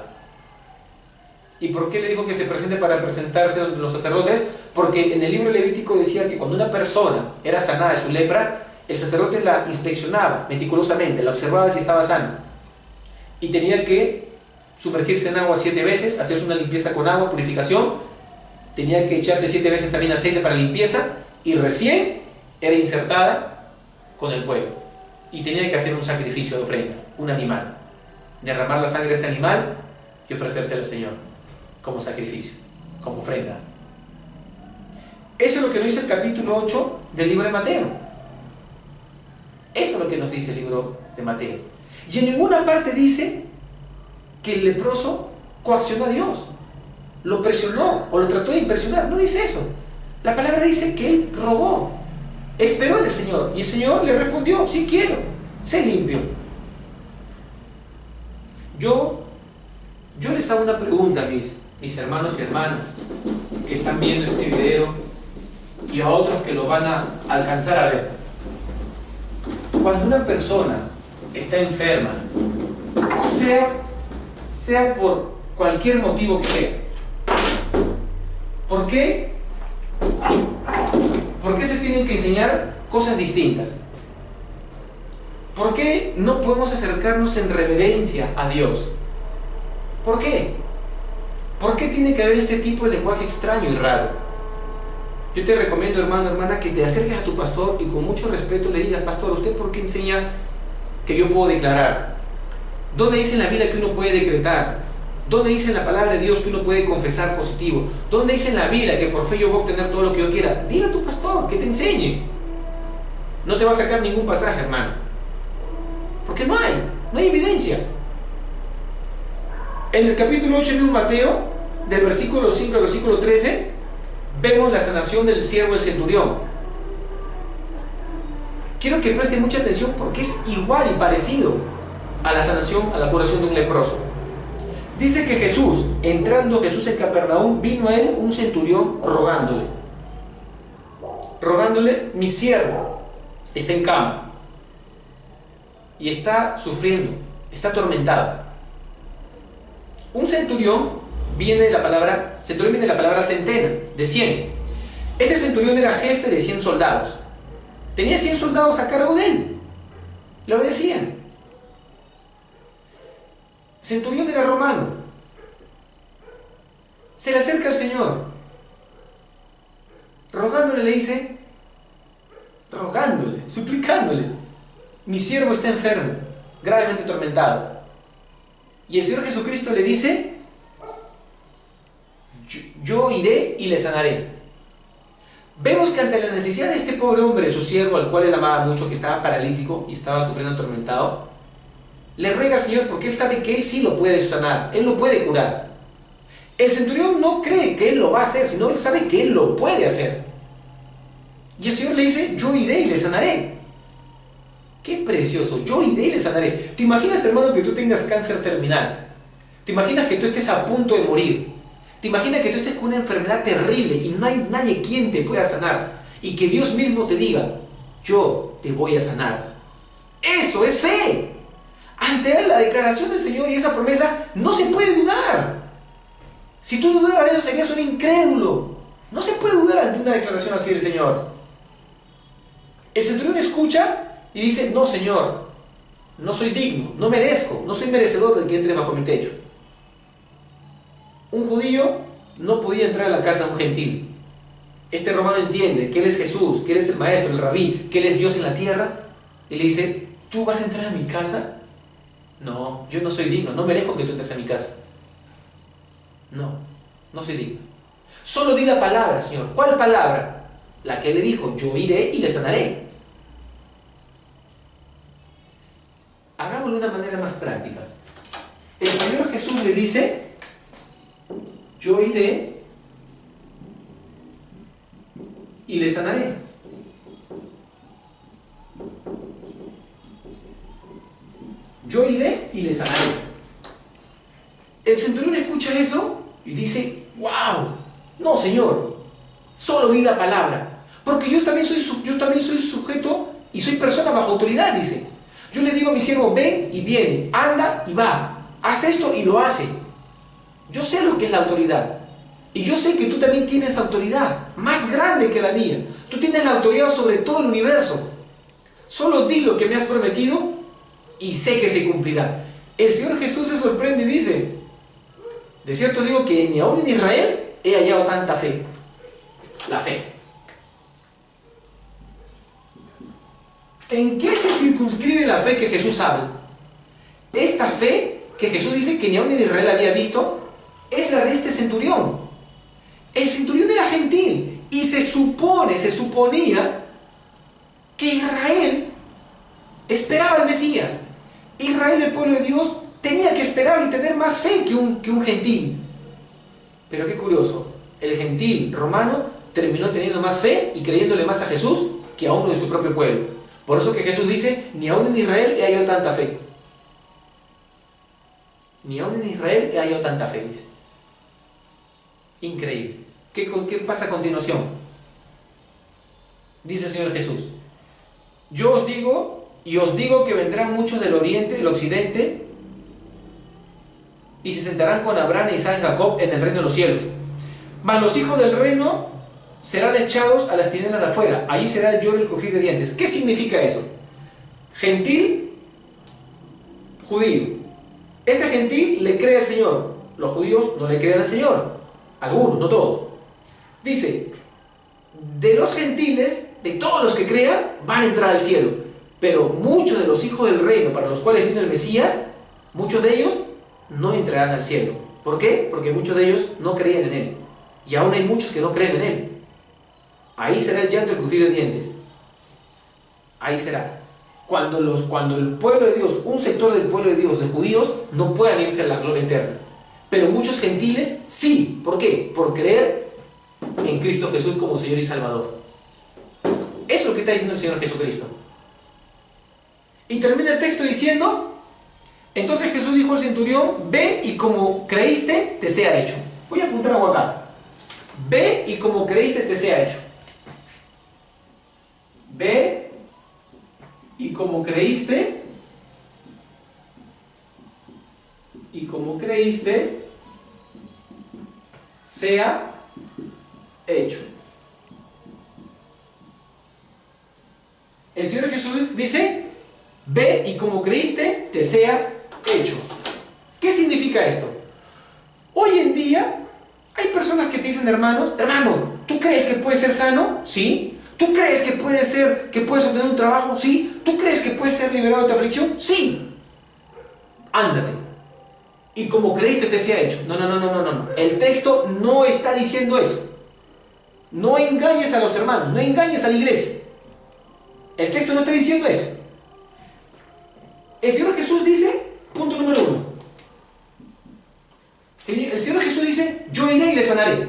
¿Y por qué le dijo que se presente para presentarse ante los sacerdotes? Porque en el libro levítico decía que cuando una persona era sanada de su lepra, el sacerdote la inspeccionaba meticulosamente, la observaba si estaba sana. Y tenía que sumergirse en agua 7 veces, hacerse una limpieza con agua, purificación. Tenía que echarse 7 veces también aceite para limpieza. Y recién era insertada con el pueblo. Y tenía que hacer un sacrificio de ofrenda, un animal. Derramar la sangre de este animal y ofrecérsela al Señor como sacrificio, como ofrenda. Eso es lo que nos dice el capítulo 8 del libro de Mateo. Eso es lo que nos dice el libro de Mateo. Y en ninguna parte dice que el leproso coaccionó a Dios, lo presionó o lo trató de impresionar. No dice eso. La palabra dice que él rogó, esperó en el Señor y el Señor le respondió, sí quiero, sé limpio. Yo les hago una pregunta a mis hermanos y hermanas que están viendo este video y a otros que lo van a alcanzar a ver. Cuando una persona está enferma, sea por cualquier motivo que sea, ¿por qué se tienen que enseñar cosas distintas? ¿Por qué no podemos acercarnos en reverencia a Dios? ¿Por qué? ¿Por qué tiene que haber este tipo de lenguaje extraño y raro? Yo te recomiendo, hermano, hermana, que te acerques a tu pastor y con mucho respeto le digas, pastor, ¿usted por qué enseña que yo puedo declarar? ¿Dónde dice en la Biblia que uno puede decretar? ¿Dónde dice en la palabra de Dios que uno puede confesar positivo? ¿Dónde dice en la Biblia que por fe yo voy a obtener todo lo que yo quiera? Dile a tu pastor que te enseñe. No te va a sacar ningún pasaje, hermano. Porque no hay evidencia. En el capítulo 8 de Mateo, del versículo 5 al versículo 13, vemos la sanación del siervo del centurión. Quiero que presten mucha atención porque es igual y parecido a la sanación, a la curación de un leproso. Dice que entrando Jesús en Capernaum, vino a él un centurión rogándole, mi siervo está en cama y está sufriendo, está atormentado. Un centurión viene de la palabra centena, de 100. Este centurión era jefe de 100 soldados. Tenía 100 soldados a cargo de él. Le obedecían. El centurión era romano. Se le acerca al Señor. Rogándole, le dice, rogándole, suplicándole: mi siervo está enfermo, gravemente atormentado. Y el Señor Jesucristo le dice: yo iré y le sanaré. Vemos que ante la necesidad de este pobre hombre, su siervo, al cual él amaba mucho, que estaba paralítico y estaba sufriendo atormentado, le ruega al Señor porque él sabe que él sí lo puede sanar, él lo puede curar. El centurión no cree que él lo va a hacer, sino él sabe que él lo puede hacer. Y el Señor le dice: yo iré y le sanaré. ¡Qué precioso! Yo iré y le sanaré. ¿Te imaginas, hermano, que tú tengas cáncer terminal? ¿Te imaginas que tú estés a punto de morir? ¿Te imaginas que tú estés con una enfermedad terrible y no hay nadie quien te pueda sanar? Y que Dios mismo te diga: yo te voy a sanar. ¡Eso es fe! Ante la declaración del Señor y esa promesa no se puede dudar. Si tú dudaras de eso, serías un incrédulo. No se puede dudar ante una declaración así del Señor. El centurión escucha y dice: no, Señor, no soy digno, no merezco, no soy merecedor de que entre bajo mi techo. Un judío no podía entrar a la casa de un gentil. Este romano entiende que Él es Jesús, que Él es el Maestro, el Rabí, que Él es Dios en la tierra, y le dice: ¿tú vas a entrar a mi casa? No, yo no soy digno, no merezco que tú entres a mi casa. No, no soy digno. Solo di la palabra, Señor. ¿Cuál palabra? La que Él le dijo: yo iré y le sanaré. Hagámoslo de una manera más práctica. El Señor Jesús le dice: yo iré y le sanaré. Yo iré y le sanaré. El centurión escucha eso y dice: wow, no, Señor, solo di la palabra, porque yo también soy sujeto y soy persona bajo autoridad, dice. Yo le digo a mi siervo: ven y viene, anda y va, haz esto y lo hace. Yo sé lo que es la autoridad. Y yo sé que tú también tienes autoridad, más grande que la mía. Tú tienes la autoridad sobre todo el universo. Solo di lo que me has prometido y sé que se cumplirá. El Señor Jesús se sorprende y dice: de cierto digo que ni aún en Israel he hallado tanta fe. La fe. ¿En qué se circunscribe la fe que Jesús habla? Esta fe que Jesús dice que ni aún en Israel había visto es la de este centurión. El centurión era gentil y se suponía que Israel esperaba al Mesías. Israel, el pueblo de Dios, tenía que esperar y tener más fe que un gentil. Pero qué curioso, el gentil romano terminó teniendo más fe y creyéndole más a Jesús que a uno de su propio pueblo. Por eso que Jesús dice: ni aún en Israel he hallado tanta fe. Ni aún en Israel he hallado tanta fe, dice. Increíble. ¿Qué pasa a continuación? Dice el Señor Jesús: yo os digo que vendrán muchos del oriente, del occidente, y se sentarán con Abraham, Isaac y Jacob en el reino de los cielos. Mas los hijos del reino serán echados a las tinieblas de afuera. Allí será el lloro y el crujir de dientes. ¿Qué significa eso? Gentil, judío. Este gentil le cree al Señor. Los judíos no le creen al Señor. Algunos, no todos. Dice: de los gentiles, de todos los que crean, van a entrar al cielo. Pero muchos de los hijos del reino, para los cuales vino el Mesías, muchos de ellos no entrarán al cielo. ¿Por qué? Porque muchos de ellos no creían en Él. Y aún hay muchos que no creen en Él. Ahí será el llanto y el crujir de dientes. Ahí será. Cuando el pueblo de Dios, un sector del pueblo de Dios, de judíos, no puedan irse a la gloria eterna. Pero muchos gentiles sí. ¿Por qué? Por creer en Cristo Jesús como Señor y Salvador. Eso es lo que está diciendo el Señor Jesucristo. Y termina el texto diciendo: entonces Jesús dijo al centurión: ve y como creíste, te sea hecho. Voy a apuntar algo acá. Ve y como creíste, te sea hecho. Ve y como creíste, sea hecho. dice, ve y como creíste, te sea hecho. ¿Qué significa esto? Hoy en día hay personas que te dicen, hermano, ¿tú crees que puedes ser sano? Sí. ¿Tú crees que puedes obtener un trabajo? Sí. ¿Tú crees que puedes ser liberado de tu aflicción? Sí. Ándate. Y como creíste te sea hecho. No. El texto no está diciendo eso. No engañes a los hermanos, no engañes a la iglesia. El texto no está diciendo eso. El Señor Jesús dice, punto número 1. El Señor Jesús dice, yo iré y le sanaré.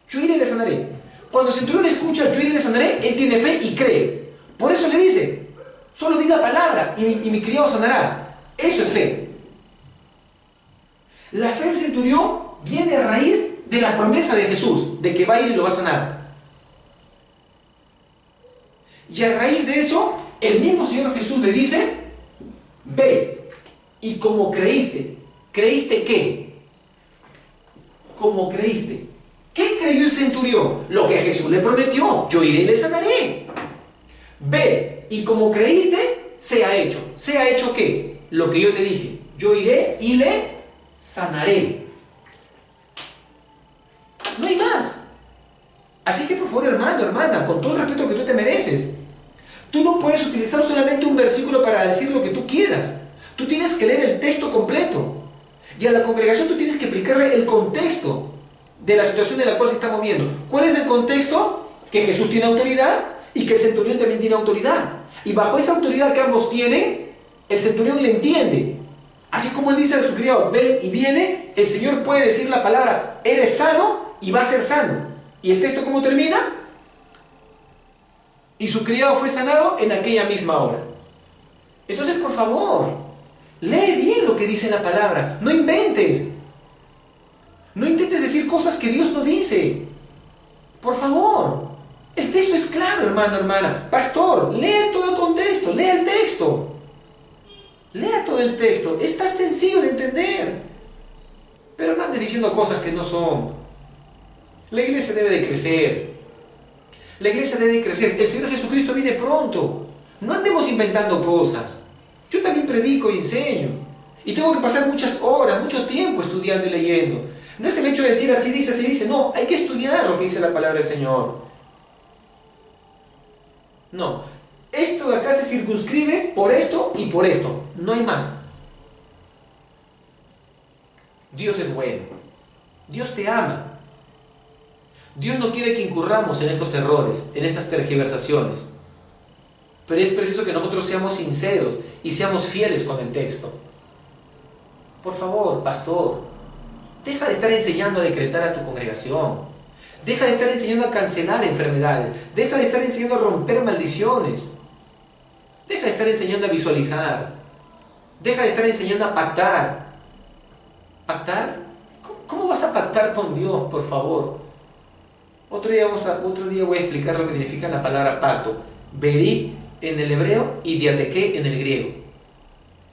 Yo iré y le sanaré. Cuando el centurión escucha, yo iré y le sanaré, él tiene fe y cree. Por eso le dice, solo di la palabra y mi criado sanará. Eso es fe. La fe del centurión viene a raíz de la promesa de Jesús, de que va a ir y lo va a sanar. Y a raíz de eso, el mismo Señor Jesús le dice, ve, y como creíste. ¿Creíste qué? Como creíste. ¿Qué creyó el centurión? Lo que Jesús le prometió, yo iré y le sanaré. Ve, y como creíste, sea hecho. ¿Sea hecho qué? Lo que yo te dije, yo iré y le sanaré. No hay más. Así que por favor, hermano, hermana, con todo el respeto que tú te mereces, tú no puedes utilizar solamente un versículo para decir lo que tú quieras. Tú tienes que leer el texto completo. Y a la congregación tú tienes que explicarle el contexto de la situación de la cual se está moviendo. ¿Cuál es el contexto? Que Jesús tiene autoridad y que el centurión también tiene autoridad. Y bajo esa autoridad que ambos tienen, el centurión le entiende. Así como él dice a su criado, ve y viene, el Señor puede decir la palabra, eres sano y va a ser sano. ¿Y el texto cómo termina? Y su criado fue sanado en aquella misma hora. Entonces, por favor, lee bien lo que dice la palabra. No inventes. No intentes decir cosas que Dios no dice. Por favor. El texto es claro, hermano, hermana. Pastor, lee todo el contexto. Lea el texto. Lea todo el texto. Está sencillo de entender. Pero no andes diciendo cosas que no son. La iglesia debe de crecer. La iglesia debe de crecer. El Señor Jesucristo viene pronto. No andemos inventando cosas. Yo también predico y enseño. Y tengo que pasar muchas horas, mucho tiempo estudiando y leyendo. No es el hecho de decir así dice. No, hay que estudiar lo que dice la palabra del Señor. No. Esto de acá se circunscribe por esto y por esto. No hay más. Dios es bueno. Dios te ama. Dios no quiere que incurramos en estos errores, en estas tergiversaciones. Pero es preciso que nosotros seamos sinceros y seamos fieles con el texto. Por favor, pastor, deja de estar enseñando a decretar a tu congregación. Deja de estar enseñando a cancelar enfermedades. Deja de estar enseñando a romper maldiciones. Deja de estar enseñando a visualizar. Deja de estar enseñando a pactar. ¿Pactar? ¿Cómo vas a pactar con Dios, por favor? Otro día voy a explicar lo que significa la palabra pacto. Berit en el hebreo y diateque en el griego.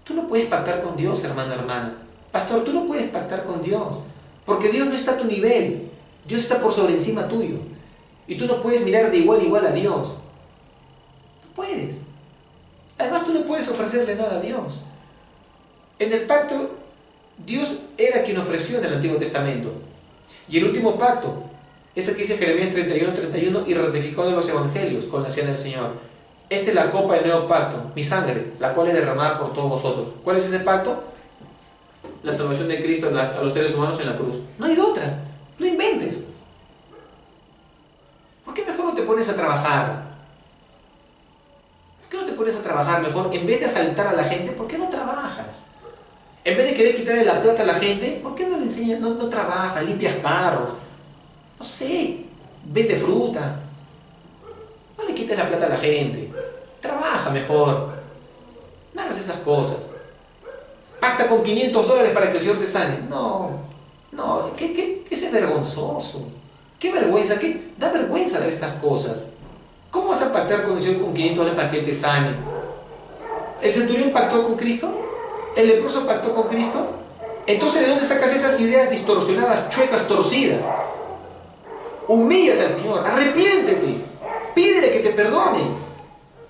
Tú no puedes pactar con Dios, hermano, hermana. Pastor, tú no puedes pactar con Dios, porque Dios no está a tu nivel. Dios está por sobre encima tuyo. Y tú no puedes mirar de igual a igual a Dios. No puedes. Además, tú no puedes ofrecerle nada a Dios. En el pacto, Dios era quien ofreció en el Antiguo Testamento. Y el último pacto es el que dice Jeremías 31:31 y ratificó en los evangelios con la cena del Señor. Esta es la copa del nuevo pacto, mi sangre, la cual es derramada por todos vosotros. ¿Cuál es ese pacto? La salvación de Cristo a los seres humanos en la cruz. No hay otra. No inventes. ¿Por qué mejor no te pones a trabajar? ¿Por qué no te pones a trabajar mejor? En vez de asaltar a la gente, ¿por qué no trabajas? En vez de querer quitarle la plata a la gente, ¿por qué no le enseñas? No trabajas, limpias carros. No sé, vende fruta. No le quites la plata a la gente. Trabaja mejor. No hagas esas cosas. Pacta con $500 para que el Señor te sane. No, ¿qué es vergonzoso? ¿Qué vergüenza? Da vergüenza ver estas cosas. ¿Cómo vas a pactar con el Señor con $500 para que Él te sane? ¿El centurión pactó con Cristo? ¿El leproso pactó con Cristo? Entonces, ¿de dónde sacas esas ideas distorsionadas, chuecas, torcidas? Humíllate al Señor, arrepiéntete, pídele que te perdone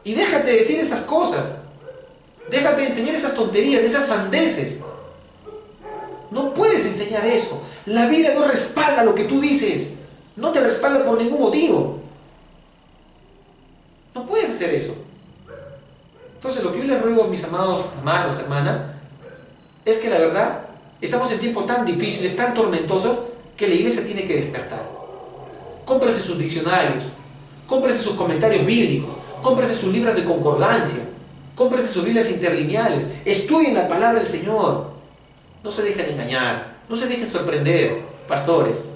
Y déjate de decir esas cosas. Déjate de enseñar esas tonterías, esas sandeces. No puedes enseñar eso. La Biblia no respalda lo que tú dices. No te respalda por ningún motivo. No puedes hacer eso. Entonces, lo que yo les ruego a mis amados hermanos, hermanas, es que la verdad, estamos en tiempos tan difíciles, tan tormentosos, que la iglesia tiene que despertar. Cómprese sus diccionarios, cómprese sus comentarios bíblicos, cómprese sus libros de concordancia, cómprese sus Biblias interlineales, estudien la palabra del Señor. No se dejen engañar, no se dejen sorprender, pastores.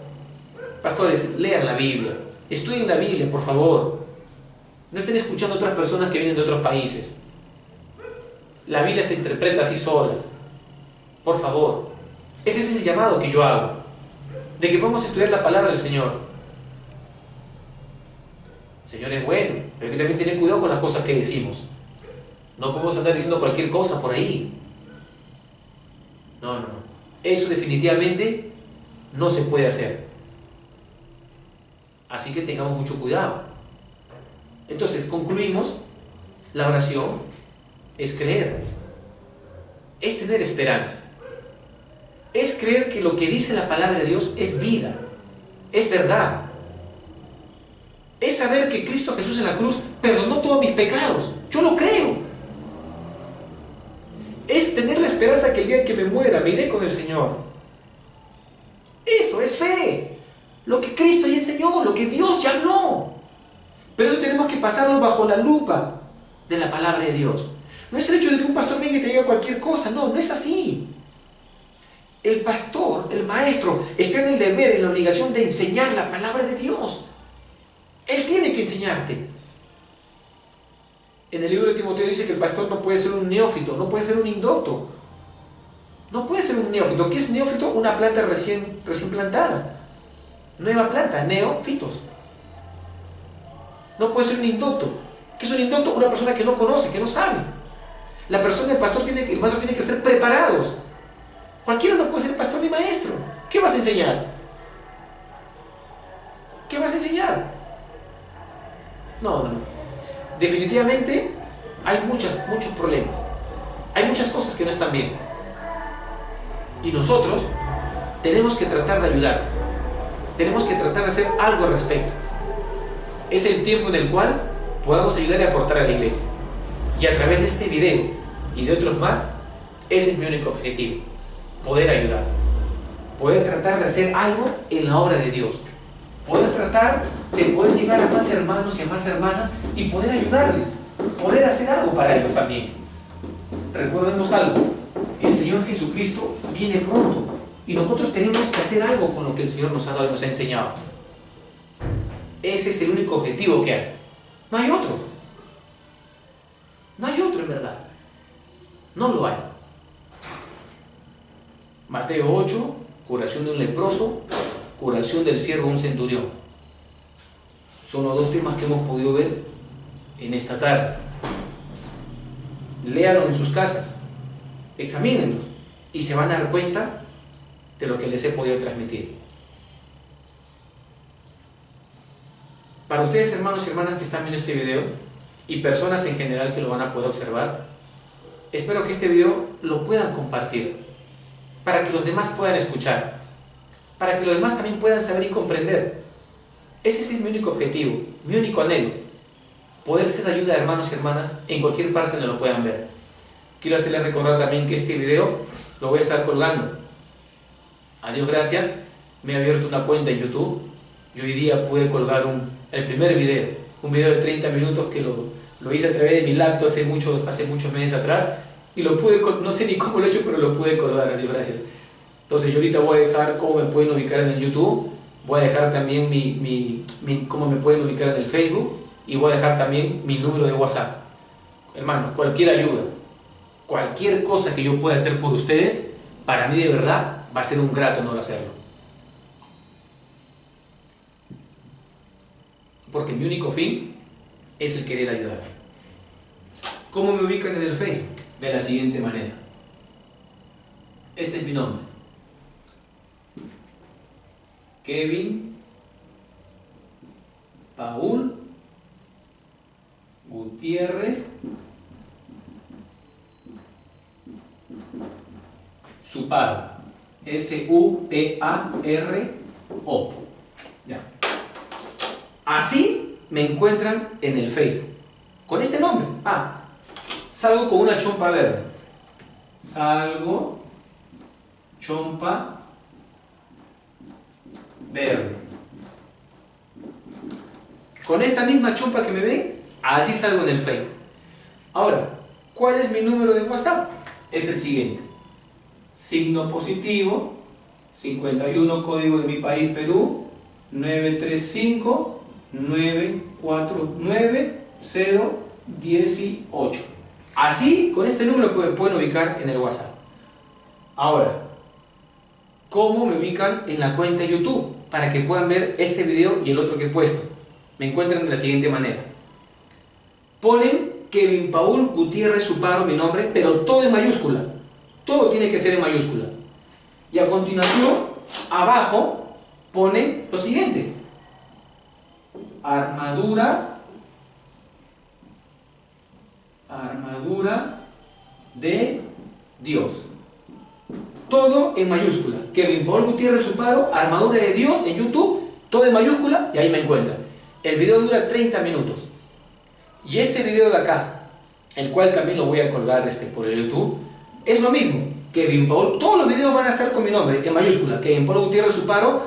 Pastores, lean la Biblia, estudien la Biblia, por favor. No estén escuchando a otras personas que vienen de otros países. La Biblia se interpreta así sola. Por favor. Ese es el llamado que yo hago. De que vamos a estudiar la palabra del Señor. El Señor es bueno, pero hay que también tener cuidado con las cosas que decimos. No podemos andar diciendo cualquier cosa por ahí. No. Eso definitivamente no se puede hacer. Así que tengamos mucho cuidado. Entonces, concluimos. La oración es creer. Es tener esperanza. Es creer que lo que dice la palabra de Dios es vida. Es verdad. Es saber que Cristo Jesús en la cruz perdonó todos mis pecados. Yo lo creo. Es tener la esperanza que el día en que me muera me iré con el Señor. Eso es fe. Lo que Cristo ya enseñó, lo que Dios ya habló. Pero eso tenemos que pasarlo bajo la lupa de la palabra de Dios. No es el hecho de que un pastor venga y te diga cualquier cosa. No es así. El pastor, el maestro, está en el deber, en la obligación de enseñar la palabra de Dios. Él tiene que enseñarte. En el libro de Timoteo dice que el pastor no puede ser un neófito, no puede ser un indocto. No puede ser un neófito. ¿Qué es neófito? Una planta recién plantada. Nueva planta, neófitos. No puede ser un indocto. ¿Qué es un indocto? Una persona que no conoce, que no sabe. La persona, el maestro tiene que ser preparados. Cualquiera no puede ser pastor ni maestro. ¿Qué vas a enseñar? ¿Qué vas a enseñar? No. Definitivamente hay muchos problemas. Hay muchas cosas que no están bien. Y nosotros tenemos que tratar de ayudar. Tenemos que tratar de hacer algo al respecto. Es el tiempo en el cual podamos ayudar y aportar a la iglesia. Y a través de este video y de otros más, ese es mi único objetivo. Poder ayudar. Poder tratar de hacer algo en la obra de Dios. Poder tratar de poder llegar a más hermanos y a más hermanas y poder ayudarles. Poder hacer algo para ellos también. Recordemos algo. El Señor Jesucristo viene pronto. Y nosotros tenemos que hacer algo con lo que el Señor nos ha dado y nos ha enseñado. Ese es el único objetivo que hay. No hay otro. No hay otro en verdad. No lo hay. Mateo 8, curación de un leproso, curación del siervo de un centurión. Son los dos temas que hemos podido ver en esta tarde. Léanlos en sus casas, examínenlos y se van a dar cuenta de lo que les he podido transmitir. Para ustedes, hermanos y hermanas que están viendo este video y personas en general que lo van a poder observar, espero que este video lo puedan compartir para que los demás puedan escuchar, para que los demás también puedan saber y comprender. Ese es mi único objetivo, mi único anhelo, poder ser de ayuda a hermanos y hermanas en cualquier parte donde lo puedan ver. Quiero hacerles recordar también que este video lo voy a estar colgando. A Dios gracias, me he abierto una cuenta en YouTube y hoy día pude colgar el primer video, un video de 30 minutos que lo hice a través de mi laptop hace muchos meses atrás y lo pude, no sé ni cómo lo he hecho, pero lo pude colgar, a Dios gracias. Entonces yo ahorita voy a dejar cómo me pueden ubicar en el YouTube, voy a dejar también cómo me pueden ubicar en el Facebook y voy a dejar también mi número de WhatsApp. Hermanos, cualquier ayuda, cualquier cosa que yo pueda hacer por ustedes, para mí de verdad va a ser un grato honor hacerlo. Porque mi único fin es el querer ayudar. ¿Cómo me ubican en el Facebook? De la siguiente manera. Este es mi nombre. Kevin Paul Gutiérrez Suparo. S-U-P-A-R-O. Ya. Así me encuentran en el Facebook. Con este nombre. Salgo con una chompa verde. Salgo, chompa verde. Con esta misma chompa que me ven, así salgo en el Facebook. Ahora, ¿cuál es mi número de WhatsApp? Es el siguiente. Signo positivo, 51, código de mi país, Perú, 935-949-018. Así, con este número me pueden ubicar en el WhatsApp. Ahora, ¿cómo me ubican en la cuenta de YouTube? Para que puedan ver este video y el otro que he puesto. Me encuentran de la siguiente manera. Ponen Kevin Paul Gutiérrez Suparo, mi nombre, pero todo en mayúscula. Todo tiene que ser en mayúscula. Y a continuación, abajo, ponen lo siguiente. Armadura de Dios. Todo en mayúscula. Kevin Paul Gutiérrez Suparo, Armadura de Dios en YouTube, todo en mayúscula y ahí me encuentran. El video dura 30 minutos. Y este video de acá, el cual también lo voy a colgar por el YouTube, es lo mismo. Kevin Paul, todos los videos van a estar con mi nombre en mayúscula. Kevin Paul Gutiérrez Suparo,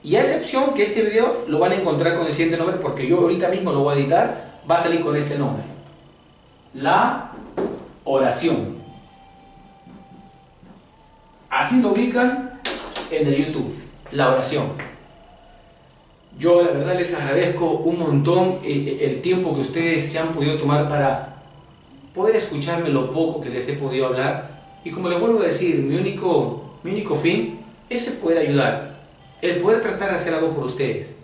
y a excepción que este video lo van a encontrar con el siguiente nombre, porque yo ahorita mismo lo voy a editar, va a salir con este nombre. La oración. Así lo ubican en el YouTube, la oración. Yo la verdad les agradezco un montón el tiempo que ustedes se han podido tomar para poder escucharme lo poco que les he podido hablar. Y como les vuelvo a decir, mi único fin es el poder ayudar, el poder tratar de hacer algo por ustedes.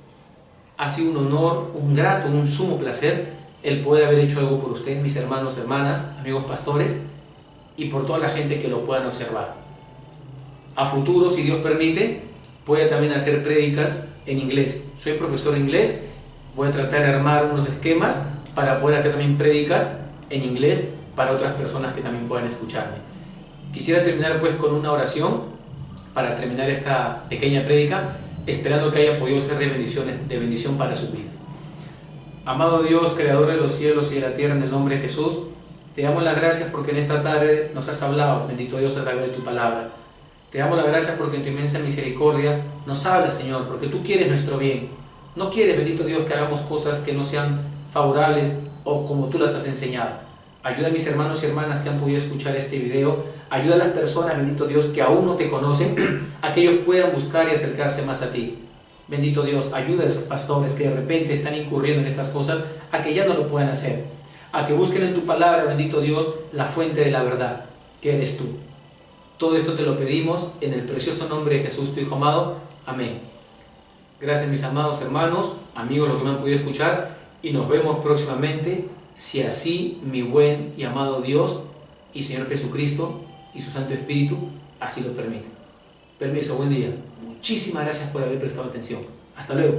Ha sido un honor, un grato, un sumo placer el poder haber hecho algo por ustedes, mis hermanos, hermanas, amigos pastores, y por toda la gente que lo puedan observar. A futuro, si Dios permite, voy a también hacer prédicas en inglés. Soy profesor de inglés, voy a tratar de armar unos esquemas para poder hacer también prédicas en inglés para otras personas que también puedan escucharme. Quisiera terminar pues con una oración para terminar esta pequeña prédica, esperando que haya podido ser de bendición para sus vidas. Amado Dios, Creador de los cielos y de la tierra, en el nombre de Jesús, te damos las gracias porque en esta tarde nos has hablado, bendito Dios, a través de tu palabra. Te damos las gracias porque en tu inmensa misericordia nos hablas, Señor, porque tú quieres nuestro bien. No quieres, bendito Dios, que hagamos cosas que no sean favorables o como tú las has enseñado. Ayuda a mis hermanos y hermanas que han podido escuchar este video. Ayuda a las personas, bendito Dios, que aún no te conocen, a que ellos puedan buscar y acercarse más a ti. Bendito Dios, ayuda a esos pastores que de repente están incurriendo en estas cosas, a que ya no lo puedan hacer. A que busquen en tu palabra, bendito Dios, la fuente de la verdad, que eres tú. Todo esto te lo pedimos en el precioso nombre de Jesús, tu Hijo amado. Amén. Gracias, mis amados hermanos, amigos, los que me han podido escuchar, y nos vemos próximamente, si así mi buen y amado Dios y Señor Jesucristo y su Santo Espíritu así lo permiten. Permiso, buen día. Muchísimas gracias por haber prestado atención. Hasta luego.